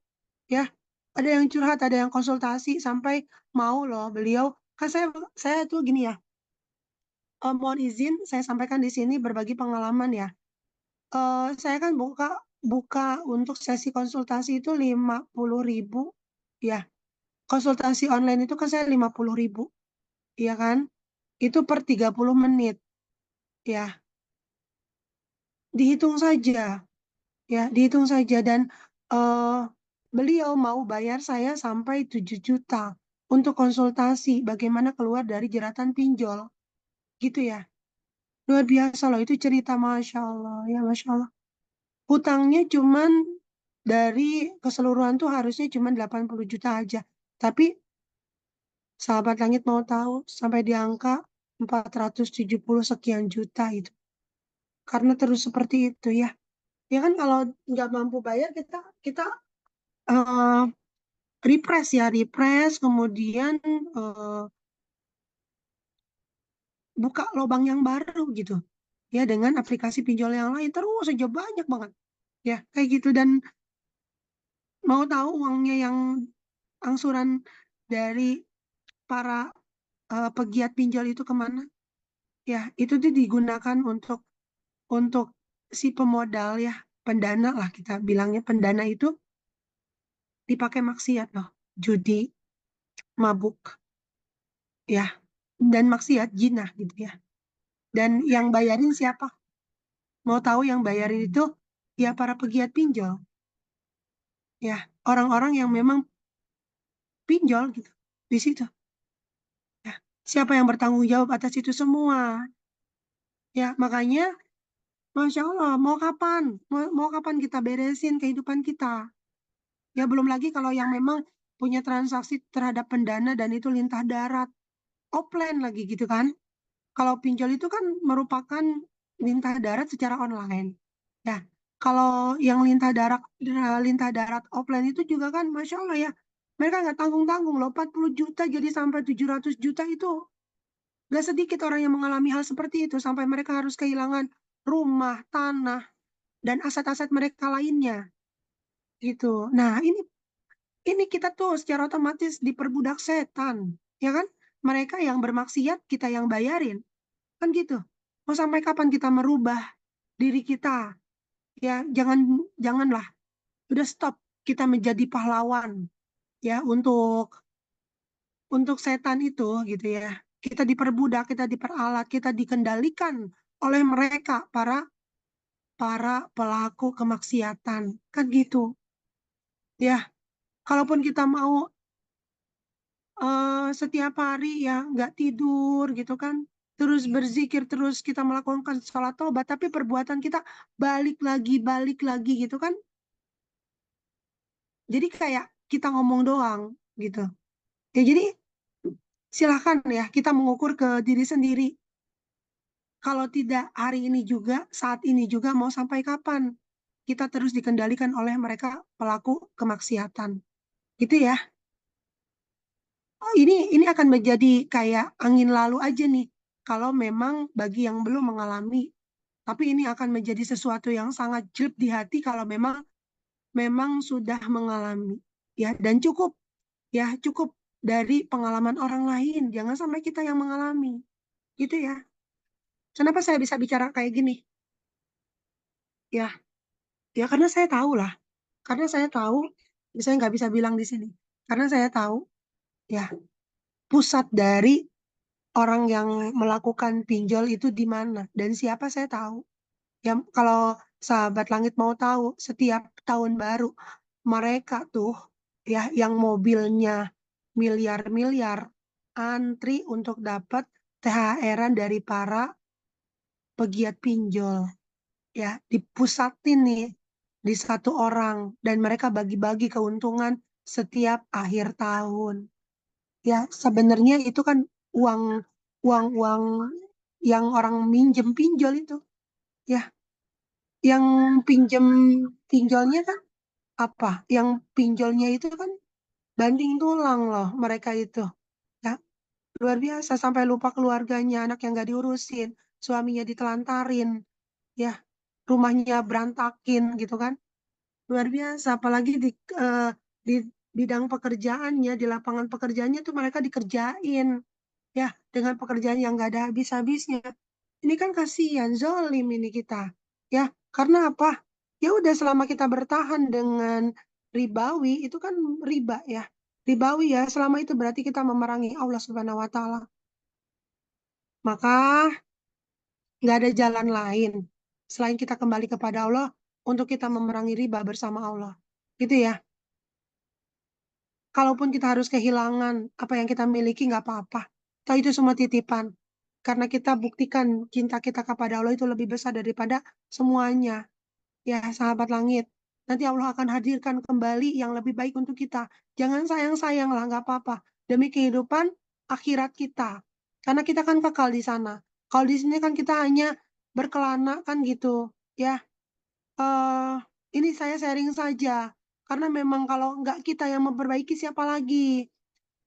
ya ada yang curhat ada yang konsultasi sampai mau loh beliau kan saya tuh gini ya mohon izin saya sampaikan di sini berbagi pengalaman ya. Saya kan buka buka untuk sesi konsultasi itu 50.000 ya. Konsultasi online itu kan saya 50.000 ya kan. Itu per 30 menit ya. Dihitung saja ya, dihitung saja dan eh, beliau mau bayar saya sampai 7 juta untuk konsultasi bagaimana keluar dari jeratan pinjol gitu ya. Luar biasa loh itu cerita Masya Allah ya Masya Allah. Hutangnya cuman dari keseluruhan tuh harusnya cuma 80 juta aja. Tapi sahabat langit mau tahu sampai di angka 470 sekian juta itu. Karena terus seperti itu ya. Ya kan kalau nggak mampu bayar kita kita eh, repress ya, repress kemudian eh, buka lubang yang baru gitu. ya dengan aplikasi pinjol yang lain terus saja banyak banget ya kayak gitu. Dan mau tahu uangnya yang angsuran dari para pegiat pinjol itu kemana? Ya, itu tuh digunakan untuk si pemodal ya, pendana lah kita bilangnya, pendana itu dipakai maksiat loh, judi, mabuk ya, dan maksiat jinah gitu ya. Dan yang bayarin siapa? Mau tahu yang bayarin itu ya para pegiat pinjol ya, orang-orang yang memang pinjol gitu di situ ya. Siapa yang bertanggung jawab atas itu semua? Ya, makanya Masya Allah, mau kapan kita beresin kehidupan kita? Ya belum lagi kalau yang memang punya transaksi terhadap pendana dan itu lintah darat, offline lagi gitu kan. Kalau pinjol itu kan merupakan lintah darat secara online. Ya, kalau yang lintah darat offline itu juga kan Masya Allah ya. Mereka nggak tanggung-tanggung loh, 40 juta jadi sampai 700 juta itu. Gak sedikit orang yang mengalami hal seperti itu sampai mereka harus kehilangan rumah, tanah, dan aset-aset mereka lainnya gitu. Nah, ini kita tuh secara otomatis diperbudak setan, ya kan? Mereka yang bermaksiat, kita yang bayarin, kan gitu. Mau sampai kapan kita merubah diri kita? Ya, janganlah. Udah stop kita menjadi pahlawan ya untuk setan itu gitu ya. Kita diperbudak, kita diperalat, kita dikendalikan oleh mereka para para pelaku kemaksiatan, kan gitu. Ya, kalaupun kita mau setiap hari ya nggak tidur gitu kan, terus berzikir, terus kita melakukan sholat tobat, tapi perbuatan kita balik lagi gitu kan, jadi kayak kita ngomong doang gitu ya. Jadi silahkan ya kita mengukur ke diri sendiri, kalau tidak hari ini juga, saat ini juga, mau sampai kapan kita terus dikendalikan oleh mereka pelaku kemaksiatan gitu ya. Oh, ini akan menjadi kayak angin lalu aja nih kalau memang bagi yang belum mengalami. Tapi ini akan menjadi sesuatu yang sangat jelek di hati kalau memang sudah mengalami. Ya, dan cukup dari pengalaman orang lain. Jangan sampai kita yang mengalami. Gitu ya. Kenapa saya bisa bicara kayak gini? Ya, ya karena saya tahu lah. Karena saya tahu, saya nggak bisa bilang di sini. Karena saya tahu, ya, pusat dari orang yang melakukan pinjol itu di mana dan siapa saya tahu. Ya, kalau sahabat langit mau tahu, setiap tahun baru mereka tuh ya yang mobilnya miliar-miliar antri untuk dapat THR-an dari para pegiat pinjol. Ya, dipusatin nih di satu orang dan mereka bagi-bagi keuntungan setiap akhir tahun. Ya, sebenarnya itu kan uang uang yang orang minjem pinjol itu. Ya, yang pinjem pinjolnya kan apa? Yang pinjolnya itu kan banting tulang loh mereka itu. Ya, luar biasa sampai lupa keluarganya, anak yang gak diurusin, suaminya ditelantarin, ya, rumahnya berantakin gitu kan. Luar biasa, apalagi di bidang pekerjaannya, di lapangan pekerjaannya tuh mereka dikerjain, ya, dengan pekerjaan yang gak ada habis-habisnya. Ini kan kasihan, zolim ini kita, ya. Karena apa? Ya udah selama kita bertahan dengan ribawi, itu kan riba ya. Ribawi ya, selama itu berarti kita memerangi Allah Subhanahu wa Ta'ala. Maka nggak ada jalan lain selain kita kembali kepada Allah untuk kita memerangi riba bersama Allah. Gitu ya. Kalaupun kita harus kehilangan apa yang kita miliki, nggak apa-apa. Tahu itu semua titipan. Karena kita buktikan cinta kita kepada Allah itu lebih besar daripada semuanya. Ya, sahabat langit. Nanti Allah akan hadirkan kembali yang lebih baik untuk kita. Jangan sayang-sayang lah, nggak apa-apa. Demi kehidupan akhirat kita. Karena kita kan kekal di sana. Kalau di sini kan kita hanya berkelana kan gitu. Ya, eh ini saya sharing saja. Karena memang kalau nggak kita yang memperbaiki, siapa lagi?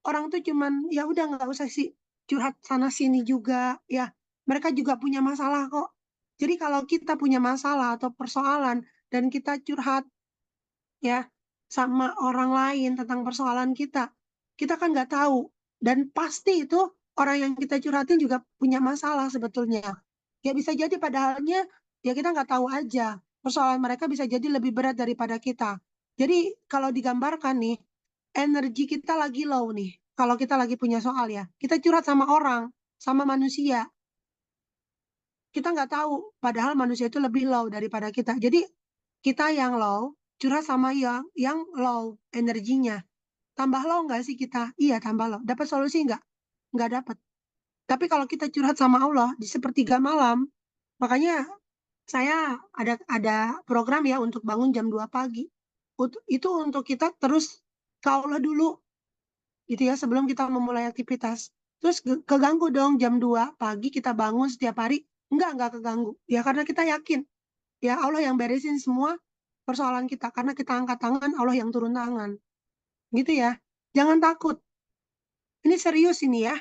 Orang tuh cuman ya udah nggak usah sih curhat sana sini juga. Ya, mereka juga punya masalah kok. Jadi kalau kita punya masalah atau persoalan dan kita curhat ya sama orang lain tentang persoalan kita kan nggak tahu. Dan pasti itu orang yang kita curhatin juga punya masalah sebetulnya. Ya bisa jadi padahalnya ya kita nggak tahu aja. Persoalan mereka bisa jadi lebih berat daripada kita. Jadi kalau digambarkan nih, energi kita lagi low nih. Kalau kita lagi punya soal ya, kita curhat sama orang, sama manusia. Kita nggak tahu, padahal manusia itu lebih low daripada kita. Jadi kita yang low, curhat sama yang low energinya. Tambah low nggak sih kita? Iya, tambah low. Dapat solusi nggak? Nggak dapat. Tapi kalau kita curhat sama Allah di sepertiga malam, makanya saya ada program ya untuk bangun jam 2 pagi. Itu untuk kita terus ke Allah dulu, gitu ya, sebelum kita memulai aktivitas. Terus keganggu dong jam 2 pagi kita bangun setiap hari. Enggak keganggu. Ya karena kita yakin, ya Allah yang beresin semua persoalan kita. Karena kita angkat tangan, Allah yang turun tangan. Gitu ya. Jangan takut. Ini serius ini ya.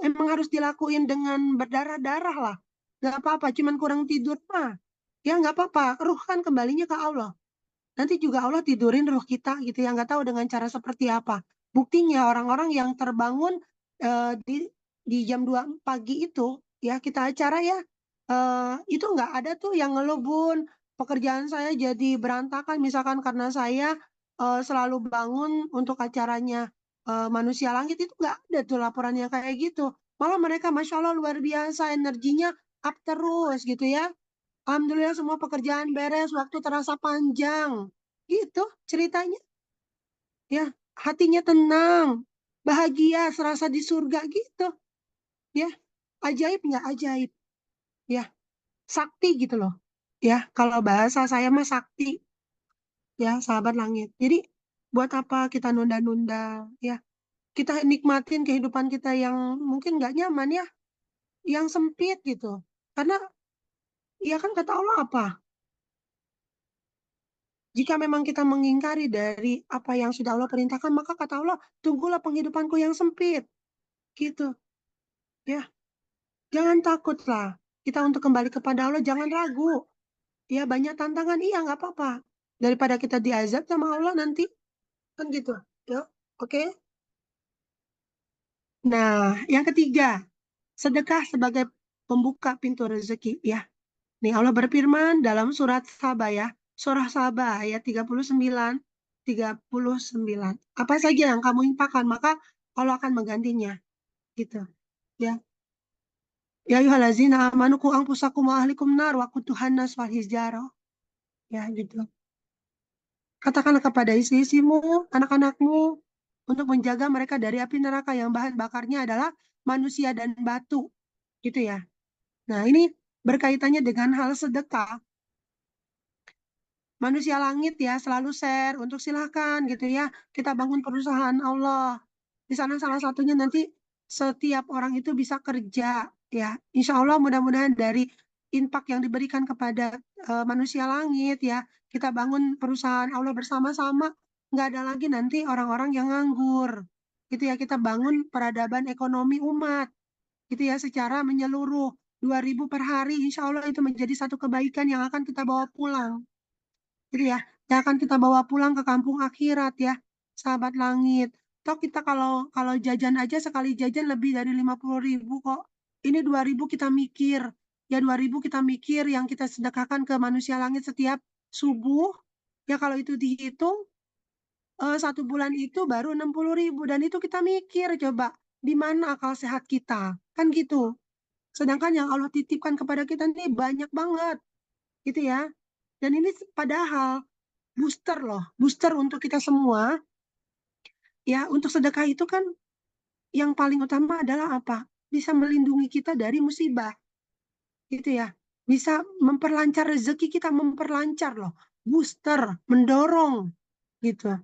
Emang harus dilakuin dengan berdarah-darah lah. Gak apa-apa, cuman kurang tidur mah. Ya nggak apa-apa, ruh kan kembalinya ke Allah. Nanti juga Allah tidurin ruh kita gitu ya, nggak tahu dengan cara seperti apa. Buktinya orang-orang yang terbangun di jam 2 pagi itu, ya kita acara ya, itu nggak ada tuh yang ngeluh, "Bun, pekerjaan saya jadi berantakan," misalkan karena saya selalu bangun untuk acaranya Manusia Langit, itu nggak ada tuh laporan yang kayak gitu. Malah mereka Masya Allah luar biasa, energinya up terus gitu ya. Alhamdulillah semua pekerjaan beres, waktu terasa panjang. Gitu ceritanya. Ya, hatinya tenang, bahagia, serasa di surga gitu. Ya, ajaib nggak ajaib? Ya, sakti gitu loh. Ya, kalau bahasa saya mah sakti, ya sahabat langit. Jadi, buat apa kita nunda-nunda? Ya, kita nikmatin kehidupan kita yang mungkin nggak nyaman ya, yang sempit gitu. Karena, ya kan kata Allah apa? Jika memang kita mengingkari dari apa yang sudah Allah perintahkan, maka kata Allah, tunggulah penghidupanku yang sempit. Gitu. Ya, jangan takutlah. Kita untuk kembali kepada Allah, jangan ragu. Ya, banyak tantangan, iya nggak apa-apa. Daripada kita diazab sama Allah nanti. Kan gitu. Ya, oke. Nah, yang ketiga, sedekah sebagai pembuka pintu rezeki. Ya, nih Allah berfirman dalam surat Saba ya. Surah Saba ayat 39. Apa saja yang kamu infakkan, maka Allah akan menggantinya. Gitu. Ya. Ya ayyuhallazina amanu qu anfusakum wa ahlikum nar wa quduhan nas wal hijarah. Ya gitu. Katakanlah kepada istri-istrimu, anak-anakmu untuk menjaga mereka dari api neraka yang bahan bakarnya adalah manusia dan batu. Gitu ya. Nah, ini berkaitannya dengan hal sedekah. Manusia langit ya selalu share untuk silahkan gitu ya. Kita bangun perusahaan Allah. Di sana salah satunya nanti setiap orang itu bisa kerja ya. Insya Allah mudah-mudahan dari infak yang diberikan kepada manusia langit ya. Kita bangun perusahaan Allah bersama-sama. Nggak ada lagi nanti orang-orang yang nganggur. Gitu ya, kita bangun peradaban ekonomi umat. Gitu ya, secara menyeluruh. 2.000 per hari, insya Allah itu menjadi satu kebaikan yang akan kita bawa pulang. Jadi ya, yang akan kita bawa pulang ke kampung akhirat ya, sahabat langit. Toh kita kalau kalau jajan aja sekali jajan lebih dari 50.000 kok. Ini 2.000 kita mikir. Ya 2.000 kita mikir yang kita sedekahkan ke manusia langit setiap subuh. Ya kalau itu dihitung, satu bulan itu baru 60.000. Dan itu kita mikir coba, di mana akal sehat kita. Kan gitu. Sedangkan yang Allah titipkan kepada kita ini banyak banget. Gitu ya. Dan ini padahal booster loh, booster untuk kita semua. Ya, untuk sedekah itu kan yang paling utama adalah apa? Bisa melindungi kita dari musibah, gitu ya. Bisa memperlancar rezeki kita, memperlancar loh. Booster, mendorong, gitu.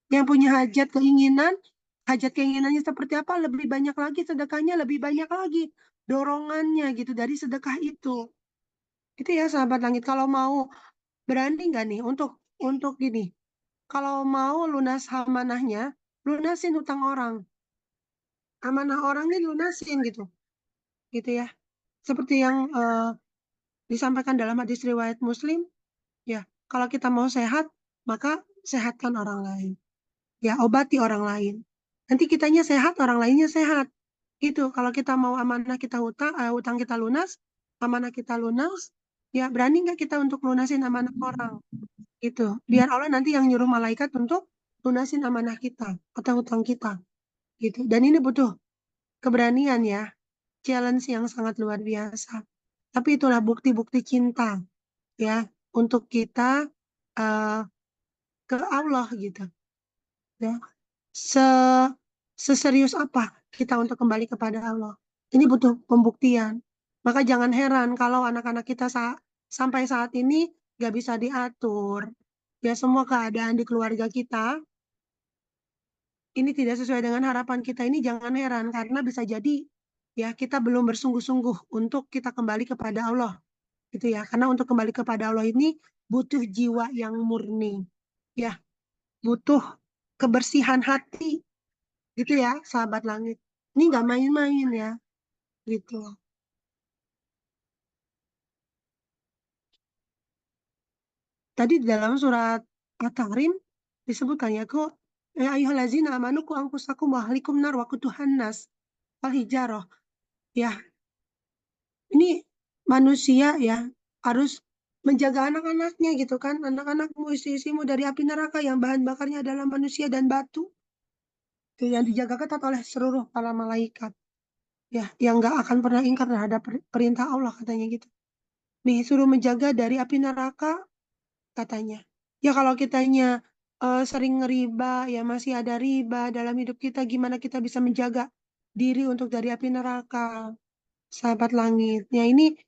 Yang punya hajat keinginannya seperti apa, lebih banyak lagi sedekahnya, lebih banyak lagi dorongannya gitu dari sedekah itu. Itu ya sahabat langit, kalau mau berani nggak nih untuk gini, kalau mau lunas amanahnya, lunasin hutang orang. Amanah orang nih lunasin gitu. Gitu ya. Seperti yang Disampaikan dalam hadis riwayat Muslim, ya, kalau kita mau sehat, maka sehatkan orang lain. Ya, obati orang lain. Nanti kitanya sehat, orang lainnya sehat. Itu kalau kita mau amanah kita utang kita lunas, amanah kita lunas, ya berani nggak kita untuk lunasin amanah orang? Itu. Biar Allah nanti yang nyuruh malaikat untuk lunasin amanah kita atau hutang kita. Gitu. Dan ini butuh keberanian ya, challenge yang sangat luar biasa. Tapi itulah bukti-bukti cinta ya untuk kita eh, ke Allah gitu. Ya. Se Seserius apa kita untuk kembali kepada Allah. Ini butuh pembuktian. Maka jangan heran kalau anak-anak kita sampai saat ini gak bisa diatur. Ya semua keadaan di keluarga kita ini tidak sesuai dengan harapan kita, ini jangan heran karena bisa jadi ya kita belum bersungguh-sungguh untuk kita kembali kepada Allah gitu ya. Karena untuk kembali kepada Allah ini butuh jiwa yang murni. Ya, butuh kebersihan hati gitu ya, sahabat langit. Ini nggak main-main ya, gitu. Tadi di dalam surat At-Tahrim disebutkan ya kok ya ayyuhallazina amanu qu anfusakum wa ahlikum nar wa quduhan nas wal hijarah. Ya, ini manusia ya harus menjaga anak-anaknya gitu kan. Anak-anakmu, istri-istrimu dari api neraka yang bahan bakarnya adalah manusia dan batu. Itu yang dijaga ketat oleh seluruh para malaikat. Ya, yang nggak akan pernah ingkar terhadap perintah Allah katanya gitu. Nih, suruh menjaga dari api neraka katanya. Ya kalau kitanya sering ngeriba, ya masih ada riba dalam hidup kita, gimana kita bisa menjaga diri untuk dari api neraka, sahabat langit. Ya ini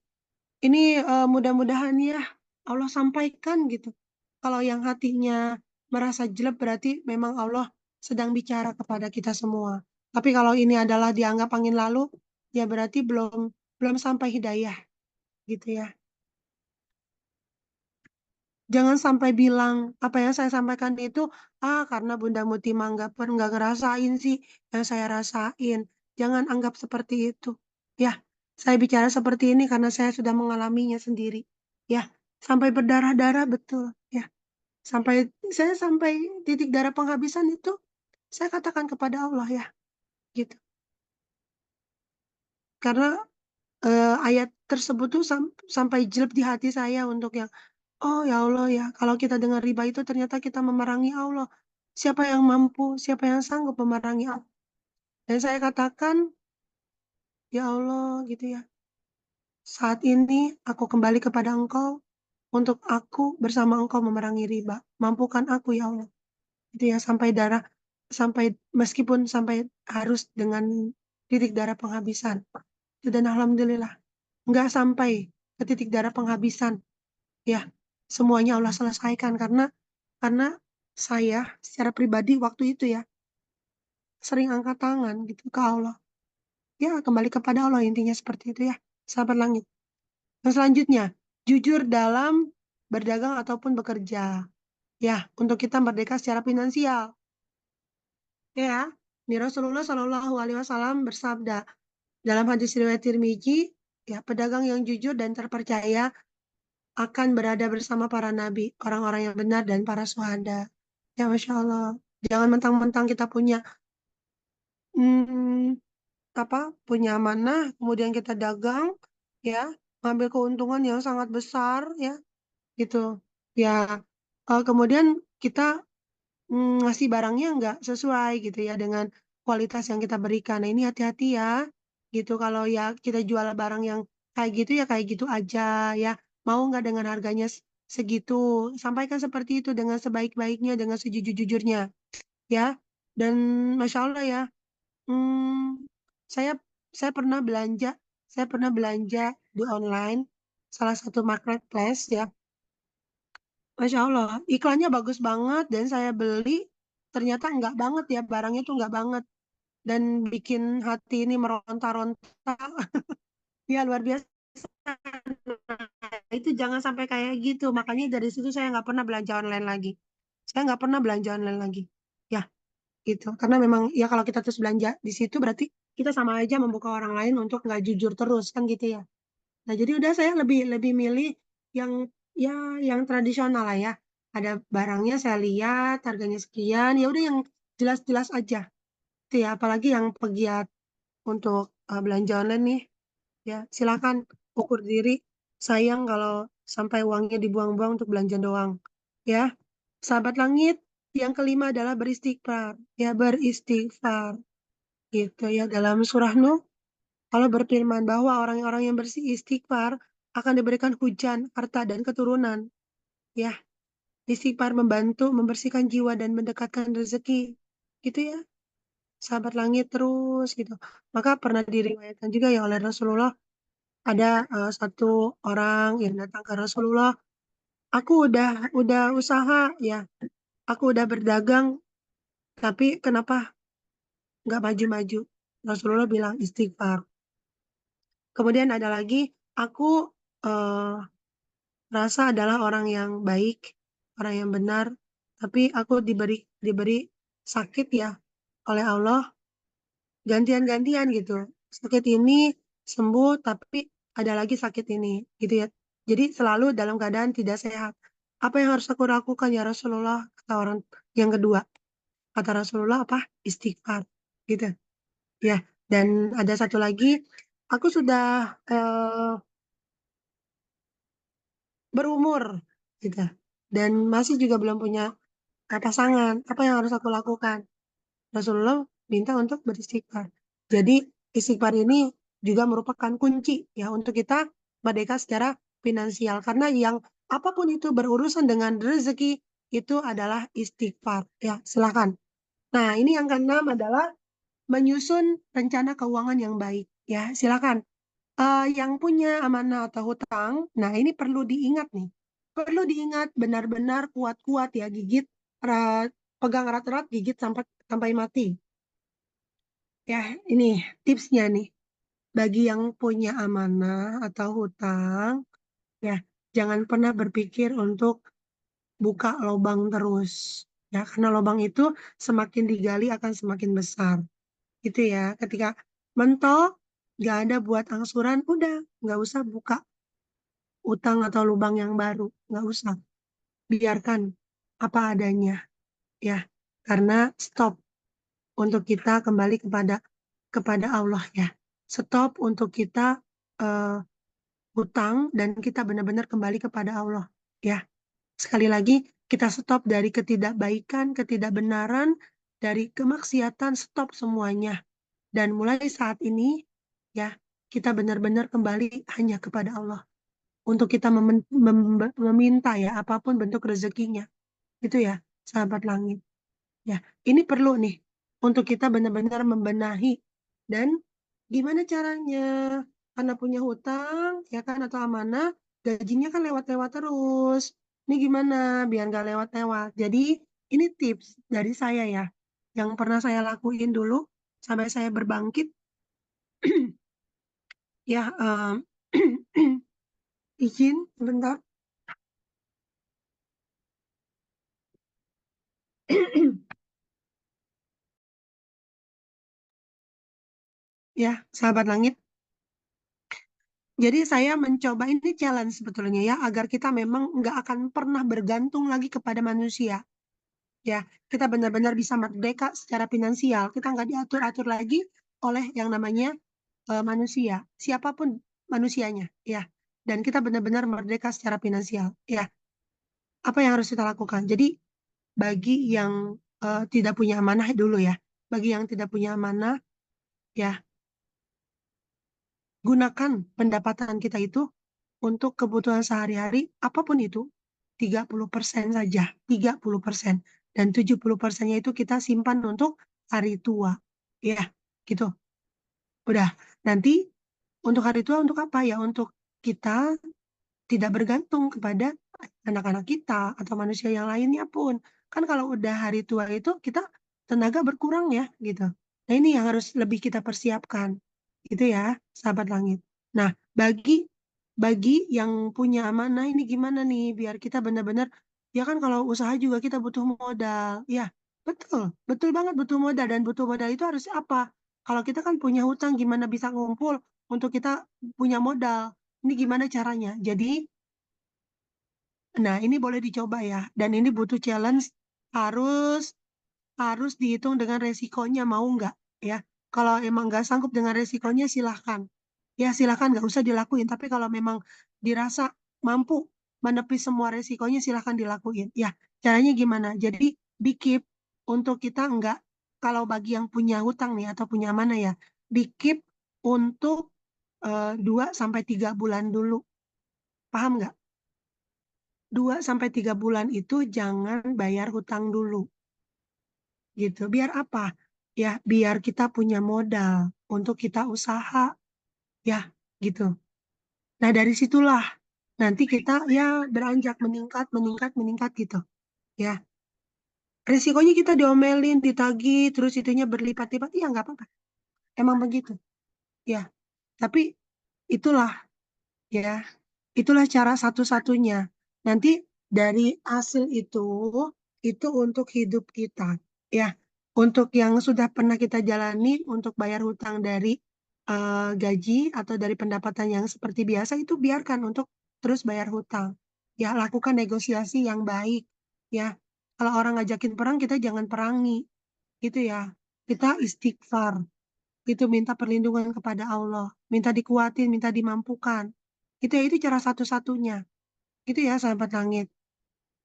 mudah-mudahan ya Allah sampaikan gitu. Kalau yang hatinya merasa jelek berarti memang Allah sedang bicara kepada kita semua. Tapi kalau ini adalah dianggap angin lalu, ya berarti belum belum sampai hidayah gitu ya. Jangan sampai bilang apa yang saya sampaikan itu, karena Bunda Muti mah nggak ngerasain sih yang saya rasain. Jangan anggap seperti itu. Ya, saya bicara seperti ini karena saya sudah mengalaminya sendiri. Ya, sampai berdarah-darah betul. Ya, sampai saya sampai titik darah penghabisan itu, saya katakan kepada Allah ya, gitu. Karena ayat tersebut tuh sampai jelek di hati saya untuk yang oh ya Allah ya, kalau kita dengar riba itu ternyata kita memerangi Allah. Siapa yang mampu, siapa yang sanggup memerangi Allah? Dan saya katakan, ya Allah gitu ya. Saat ini aku kembali kepada Engkau untuk aku bersama Engkau memerangi riba. Mampukan aku ya Allah. Itu ya sampai darah, sampai meskipun sampai harus dengan titik darah penghabisan. Dan alhamdulillah nggak sampai ke titik darah penghabisan. Ya, semuanya Allah selesaikan karena saya secara pribadi waktu itu ya sering angkat tangan gitu ke Allah. Ya, kembali kepada Allah intinya seperti itu ya, sahabat langit. Nah, selanjutnya, jujur dalam berdagang ataupun bekerja. Ya, untuk kita merdeka secara finansial. Ya, ini Rasulullah Shallallahu Alaihi Wasallam bersabda dalam hadis riwayat Tirmizi, ya pedagang yang jujur dan terpercaya akan berada bersama para nabi, orang-orang yang benar dan para syuhada. Ya, Masya Allah. Jangan mentang-mentang kita punya hmm, punya amanah, kemudian kita dagang, ya, ngambil keuntungan yang sangat besar, ya, gitu. Ya, kemudian kita ngasih barangnya nggak sesuai gitu ya dengan kualitas yang kita berikan. Nah, ini hati-hati ya, gitu. Kalau ya kita jual barang yang kayak gitu ya kayak gitu aja, ya. Mau nggak dengan harganya segitu? Sampaikan seperti itu dengan sebaik-baiknya, dengan sejujur-jujurnya, ya. Dan Masya Allah ya, Hmm, saya saya pernah belanja, saya pernah belanja di online salah satu marketplace ya. Masya Allah, iklannya bagus banget dan saya beli ternyata enggak banget ya barangnya tuh enggak banget dan bikin hati ini meronta-ronta. Ya luar biasa. Itu jangan sampai kayak gitu. Makanya dari situ saya nggak pernah belanja online lagi. Saya nggak pernah belanja online lagi. Ya gitu. Karena memang ya kalau kita terus belanja di situ berarti kita sama aja membuka orang lain untuk nggak jujur terus kan gitu ya. Nah, jadi udah saya lebih milih yang yang tradisional lah ya. Ada barangnya saya lihat harganya sekian, ya udah yang jelas-jelas aja. Itu ya, apalagi yang pegiat untuk belanja online nih, ya silakan ukur diri. Sayang kalau sampai uangnya dibuang-buang untuk belanja doang. Ya, sahabat langit, yang kelima adalah beristighfar. Ya, beristighfar. Gitu ya, dalam surah Nuh, Allah berfirman bahwa orang-orang yang beristighfar akan diberikan hujan, harta, dan keturunan. Ya, istighfar membantu membersihkan jiwa dan mendekatkan rezeki. Gitu ya, sahabat langit terus gitu. Maka pernah diriwayatkan juga ya oleh Rasulullah, ada satu orang yang datang ke Rasulullah, aku udah usaha ya, aku udah berdagang, tapi kenapa nggak maju-maju? Rasulullah bilang istighfar. Kemudian ada lagi, aku eh, rasa adalah orang yang baik, orang yang benar, tapi aku diberi sakit ya oleh Allah, gantian-gantian gitu. Sakit ini sembuh, tapi ada lagi sakit ini, gitu ya. Jadi selalu dalam keadaan tidak sehat. Apa yang harus aku lakukan ya Rasulullah? Kata orang yang kedua. Kata Rasulullah apa? Istighfar, gitu. Ya, dan ada satu lagi, aku sudah berumur, gitu. Dan masih juga belum punya pasangan. Apa yang harus aku lakukan? Rasulullah minta untuk beristighfar. Jadi istighfar ini juga merupakan kunci ya untuk kita merdeka secara finansial. Karena yang apapun itu berurusan dengan rezeki itu adalah istighfar. Ya, silakan. Nah, ini yang keenam adalah menyusun rencana keuangan yang baik. Ya, silakan. Yang punya amanah atau hutang, nah ini perlu diingat nih. Perlu diingat benar-benar kuat-kuat ya, gigit, pegang erat-erat, gigit sampai sampai mati. Ya, ini tipsnya nih. Bagi yang punya amanah atau hutang, ya, jangan pernah berpikir untuk buka lubang terus. Ya, karena lubang itu semakin digali akan semakin besar. Gitu ya, ketika mentok, nggak ada buat angsuran, udah, nggak usah buka utang atau lubang yang baru. Nggak usah. Biarkan apa adanya. Ya, karena stop untuk kita kembali kepada Allah ya. Stop untuk kita eh, hutang dan kita benar-benar kembali kepada Allah ya. Sekali lagi kita stop dari ketidakbaikan, ketidakbenaran, dari kemaksiatan, stop semuanya. Dan mulai saat ini ya kita benar-benar kembali hanya kepada Allah untuk kita meminta ya apapun bentuk rezekinya. Itu ya, sahabat langit. Ya, ini perlu nih untuk kita benar-benar membenahi dan gimana caranya? Karena punya hutang, ya kan, atau amanah, gajinya kan lewat-lewat terus. Ini gimana biar nggak lewat-lewat? Jadi ini tips dari saya ya, yang pernah saya lakuin dulu sampai saya berbangkit. Ya, izin sebentar. Ya, sahabat langit. Jadi saya mencoba ini challenge sebetulnya ya, agar kita memang nggak akan pernah bergantung lagi kepada manusia. Ya, kita benar-benar bisa merdeka secara finansial. Kita nggak diatur-atur lagi oleh yang namanya manusia, siapapun manusianya. Ya, dan kita benar-benar merdeka secara finansial. Ya, apa yang harus kita lakukan? Jadi bagi yang tidak punya amanah dulu ya, bagi yang tidak punya amanah, ya gunakan pendapatan kita itu untuk kebutuhan sehari-hari, apapun itu, 30% saja, 30%. Dan 70%-nya itu kita simpan untuk hari tua. Ya, gitu. Udah. Nanti untuk hari tua untuk apa ya? Untuk kita tidak bergantung kepada anak-anak kita atau manusia yang lainnya pun. Kan kalau udah hari tua itu kita tenaga berkurang ya, gitu. Nah, ini yang harus lebih kita persiapkan. Itu ya, sahabat langit. Nah, bagi bagi yang punya amanah ini gimana nih biar kita benar-benar, ya kan kalau usaha juga kita butuh modal. Ya, betul. Betul banget butuh modal, dan butuh modal itu harus apa? Kalau kita kan punya hutang, gimana bisa ngumpul untuk kita punya modal? Ini gimana caranya? Jadi, nah ini boleh dicoba ya. Dan ini butuh challenge, harus harus dihitung dengan resikonya, mau nggak ya. Kalau emang nggak sanggup dengan resikonya, silahkan. Ya silahkan, nggak usah dilakuin. Tapi kalau memang dirasa mampu menepis semua resikonya, silahkan dilakuin. Ya, caranya gimana? Jadi di keep untuk kita nggak, kalau bagi yang punya hutang nih atau punya mana ya, di keep untuk 2 sampai 3 bulan dulu. Paham nggak? 2 sampai 3 bulan itu jangan bayar hutang dulu. Gitu. Biar apa? Ya, biar kita punya modal untuk kita usaha. Ya, gitu. Nah, dari situlah nanti kita ya beranjak meningkat, meningkat, meningkat gitu. Ya, resikonya kita diomelin, ditagih, terus itunya berlipat-lipat. Iya, nggak apa-apa. Emang begitu. Ya, tapi itulah ya, itulah cara satu-satunya. Nanti dari hasil itu untuk hidup kita. Ya, untuk yang sudah pernah kita jalani, untuk bayar hutang dari gaji atau dari pendapatan yang seperti biasa, itu biarkan untuk terus bayar hutang. Ya, lakukan negosiasi yang baik. Ya, kalau orang ngajakin perang, kita jangan perangi. Gitu ya. Kita istighfar. Itu minta perlindungan kepada Allah. Minta dikuatin, minta dimampukan. Itu cara satu-satunya. Gitu ya, sahabat langit.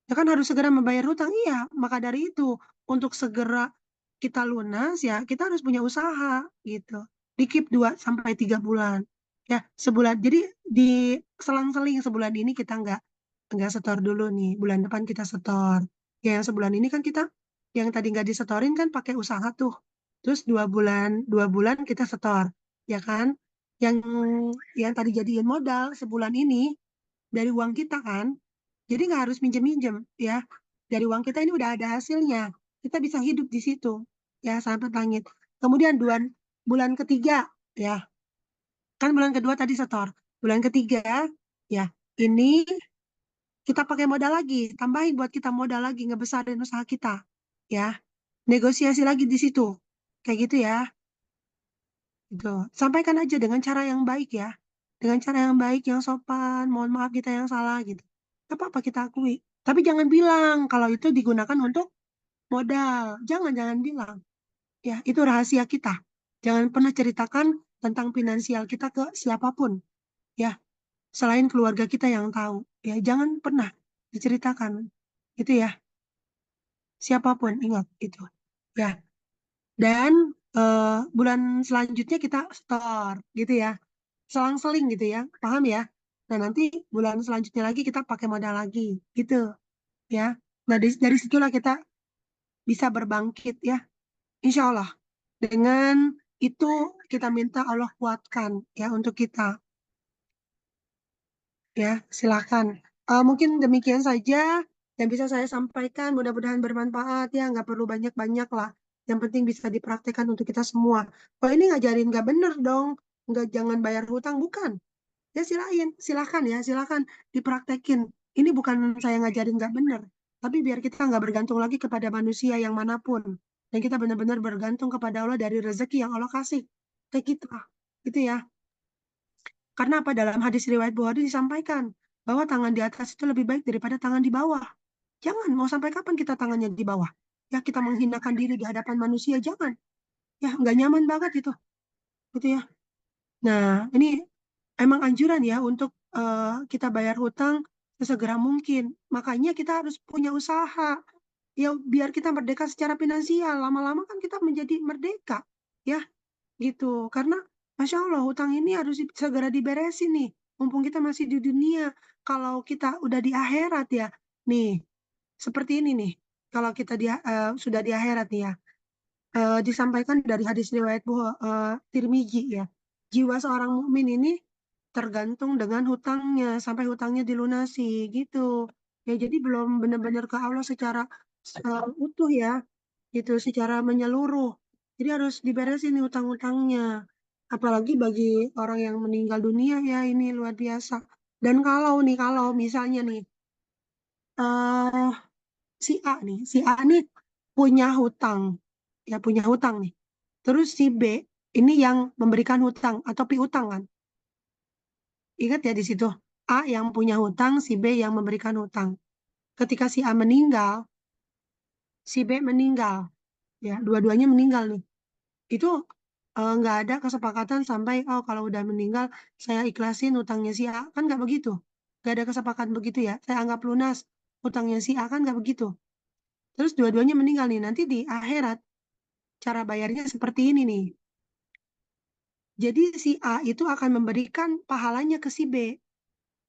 Ya kan harus segera membayar hutang. Iya, maka dari itu untuk segera kita lunas ya, kita harus punya usaha gitu. Di keep 2 sampai 3 bulan. Ya, sebulan. Jadi di selang-seling sebulan ini kita nggak setor dulu nih. Bulan depan kita setor. Ya, yang sebulan ini kan kita yang tadi nggak disetorin kan pakai usaha tuh. Terus 2 bulan kita setor, ya kan? Yang yang tadi jadiin modal sebulan ini dari uang kita kan. Jadi nggak harus minjem-minjem ya. Dari uang kita ini udah ada hasilnya. Kita bisa hidup di situ ya sampai langit. Kemudian bulan ketiga ya. Kan bulan kedua tadi setor. Bulan ketiga ya. Ini kita pakai modal lagi, tambahin buat kita modal lagi ngebesarin usaha kita ya. Negosiasi lagi di situ. Kayak gitu ya. Gitu. Sampaikan aja dengan cara yang baik ya. Dengan cara yang baik, yang sopan. Mohon maaf kita yang salah gitu. Gak apa-apa kita akui. Tapi jangan bilang kalau itu digunakan untuk modal. Jangan bilang. Ya, itu rahasia kita. Jangan pernah ceritakan tentang finansial kita ke siapapun. Ya, selain keluarga kita yang tahu. Ya, jangan pernah diceritakan. Itu ya, siapapun ingat itu. Ya, dan bulan selanjutnya kita store gitu ya. Selang-seling gitu ya, paham ya? Nah, nanti bulan selanjutnya lagi kita pakai modal lagi, gitu ya. Nah, dari situlah kita bisa berbangkit ya, insya Allah. Dengan itu kita minta Allah kuatkan ya untuk kita ya, silakan. Mungkin demikian saja yang bisa saya sampaikan. Mudah-mudahan bermanfaat ya, nggak perlu banyak-banyak lah. Yang penting bisa dipraktekkan untuk kita semua. Kalau ini ngajarin nggak bener dong, nggak jangan bayar hutang, bukan. Ya silakan ya, silakan dipraktekin. Ini bukan saya ngajarin nggak benar, tapi biar kita nggak bergantung lagi kepada manusia yang manapun. Dan kita benar-benar bergantung kepada Allah dari rezeki yang Allah kasih ke kita. Gitu ya. Karena apa? Dalam hadis riwayat Bukhari disampaikan bahwa tangan di atas itu lebih baik daripada tangan di bawah. Jangan, mau sampai kapan kita tangannya di bawah? Ya kita menghinakan diri di hadapan manusia, jangan. Ya nggak nyaman banget itu. Gitu ya. Nah, ini emang anjuran ya untuk kita bayar hutang sesegera mungkin. Makanya kita harus punya usaha. Ya biar kita merdeka secara finansial. Lama-lama kan kita menjadi merdeka. Ya gitu. Karena Masya Allah hutang ini harus segera diberesin nih. Mumpung kita masih di dunia. Kalau kita udah di akhirat ya. Nih, seperti ini nih. Kalau kita sudah di akhirat nih ya. Disampaikan dari hadis riwayat Tirmizi ya. Jiwa seorang mukmin ini tergantung dengan hutangnya sampai hutangnya dilunasi gitu. Ya jadi belum benar-benar ke Allah secara utuh ya, gitu secara menyeluruh. Jadi harus diberesin nih hutang-hutangnya. Apalagi bagi orang yang meninggal dunia ya ini luar biasa. Dan kalau misalnya nih eh si A nih punya hutang, ya punya hutang nih. Terus si B ini yang memberikan hutang atau piutang kan. Ingat ya di situ, A yang punya hutang, si B yang memberikan hutang. Ketika si A meninggal, si B meninggal, ya dua-duanya meninggal nih. Itu nggak ada kesepakatan sampai kalau udah meninggal saya ikhlasin hutangnya si A, kan nggak begitu. Nggak ada kesepakatan begitu ya. Saya anggap lunas hutangnya si A, kan nggak begitu. Terus dua-duanya meninggal nih. Nanti di akhirat cara bayarnya seperti ini nih. Jadi si A itu akan memberikan pahalanya ke si B,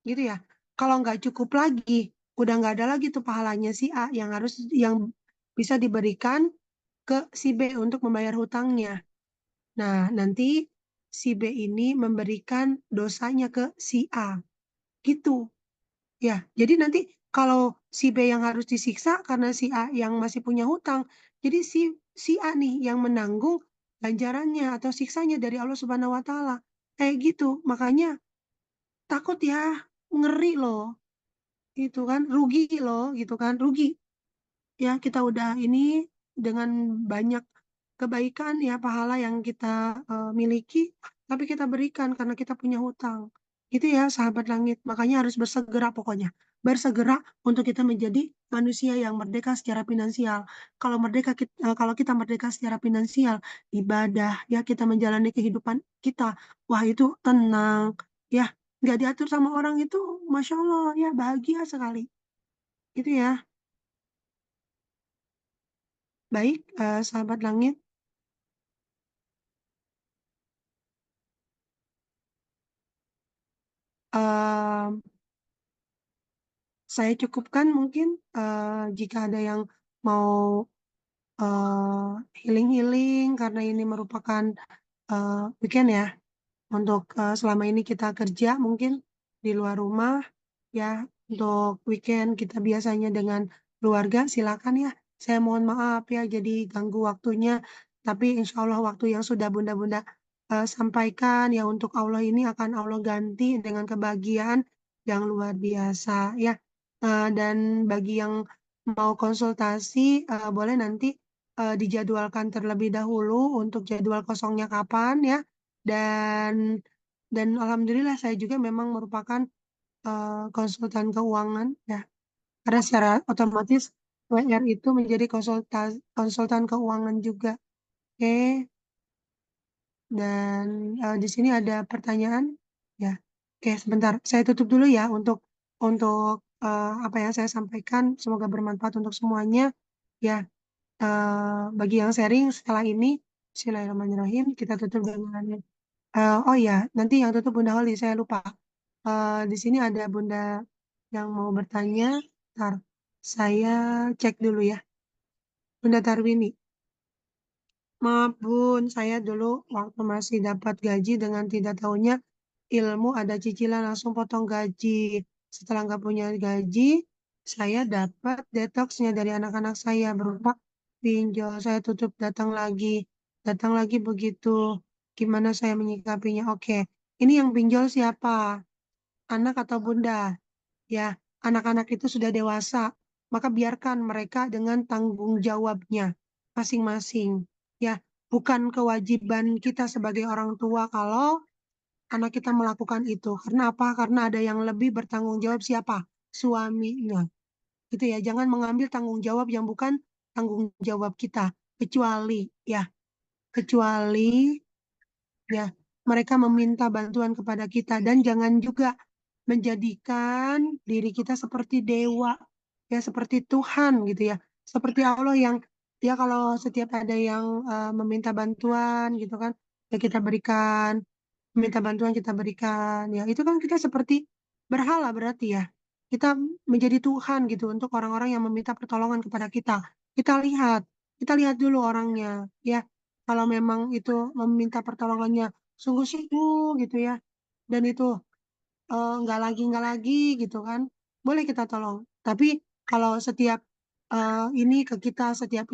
gitu ya. Kalau nggak cukup lagi, udah nggak ada lagi tuh pahalanya si A yang bisa diberikan ke si B untuk membayar hutangnya. Nah, nanti si B ini memberikan dosanya ke si A, gitu. Ya, jadi nanti kalau si B yang harus disiksa karena si A yang masih punya hutang, jadi si A nih yang menanggung ganjarannya atau siksanya dari Allah Subhanahu wa taala. Kayak gitu. Makanya takut ya, ngeri loh. Itu kan rugi loh, gitu kan. Rugi. Ya, kita udah ini dengan banyak kebaikan ya pahala yang kita miliki, tapi kita berikan karena kita punya hutang. Itu ya sahabat langit. Makanya harus bersegera pokoknya. Bersegera untuk kita menjadi manusia yang merdeka secara finansial. Kalau kita merdeka secara finansial, ibadah ya kita menjalani kehidupan kita, wah itu tenang ya, nggak diatur sama orang itu, masya Allah ya bahagia sekali. Itu ya. Baik, sahabat langit. Em, saya cukupkan mungkin jika ada yang mau healing-healing karena ini merupakan weekend ya. Untuk selama ini kita kerja mungkin di luar rumah ya. Untuk weekend kita biasanya dengan keluarga, silakan ya. Saya mohon maaf ya jadi ganggu waktunya. Tapi insya Allah waktu yang sudah bunda-bunda sampaikan ya untuk Allah ini akan Allah ganti dengan kebahagiaan yang luar biasa ya. Dan bagi yang mau konsultasi boleh nanti dijadwalkan terlebih dahulu untuk jadwal kosongnya kapan ya. Dan alhamdulillah saya juga memang merupakan konsultan keuangan ya. Karena secara otomatis WR itu menjadi konsultan keuangan juga. Oke, dan di sini ada pertanyaan ya. Oke, sebentar. Saya tutup dulu ya untuk apa yang saya sampaikan. Semoga bermanfaat untuk semuanya. Ya, bagi yang sharing setelah ini, Bismillahirrahmanirrahim. Kita tutup dengan oh ya, nanti yang tutup Bunda Holly, saya lupa. Di sini ada Bunda yang mau bertanya. Ntar saya cek dulu ya. Bunda Tarwini. Maaf Bun, saya dulu waktu masih dapat gaji dengan tidak tahunya ilmu ada cicilan langsung potong gaji. Setelah nggak punya gaji, saya dapat detoxnya dari anak-anak saya berupa pinjol. Saya tutup datang lagi begitu. Gimana saya menyikapinya? Oke, ini yang pinjol siapa? Anak atau bunda? Ya, anak-anak itu sudah dewasa, maka biarkan mereka dengan tanggung jawabnya masing-masing. Ya, bukan kewajiban kita sebagai orang tua kalau anak kita melakukan itu. Karena apa? Karena ada yang lebih bertanggung jawab siapa? Suaminya. Gitu ya, jangan mengambil tanggung jawab yang bukan tanggung jawab kita. Kecuali ya mereka meminta bantuan kepada kita dan jangan juga menjadikan diri kita seperti dewa ya seperti Tuhan gitu ya seperti Allah yang ya kalau setiap ada yang meminta bantuan gitu kan ya kita berikan, meminta bantuan kita berikan ya itu kan kita seperti berhala berarti ya kita menjadi Tuhan gitu untuk orang-orang yang meminta pertolongan kepada kita. Kita lihat dulu orangnya ya, kalau memang itu meminta pertolongannya sungguh-sungguh gitu ya dan itu nggak lagi gitu kan boleh kita tolong, tapi kalau setiap ini ke kita setiap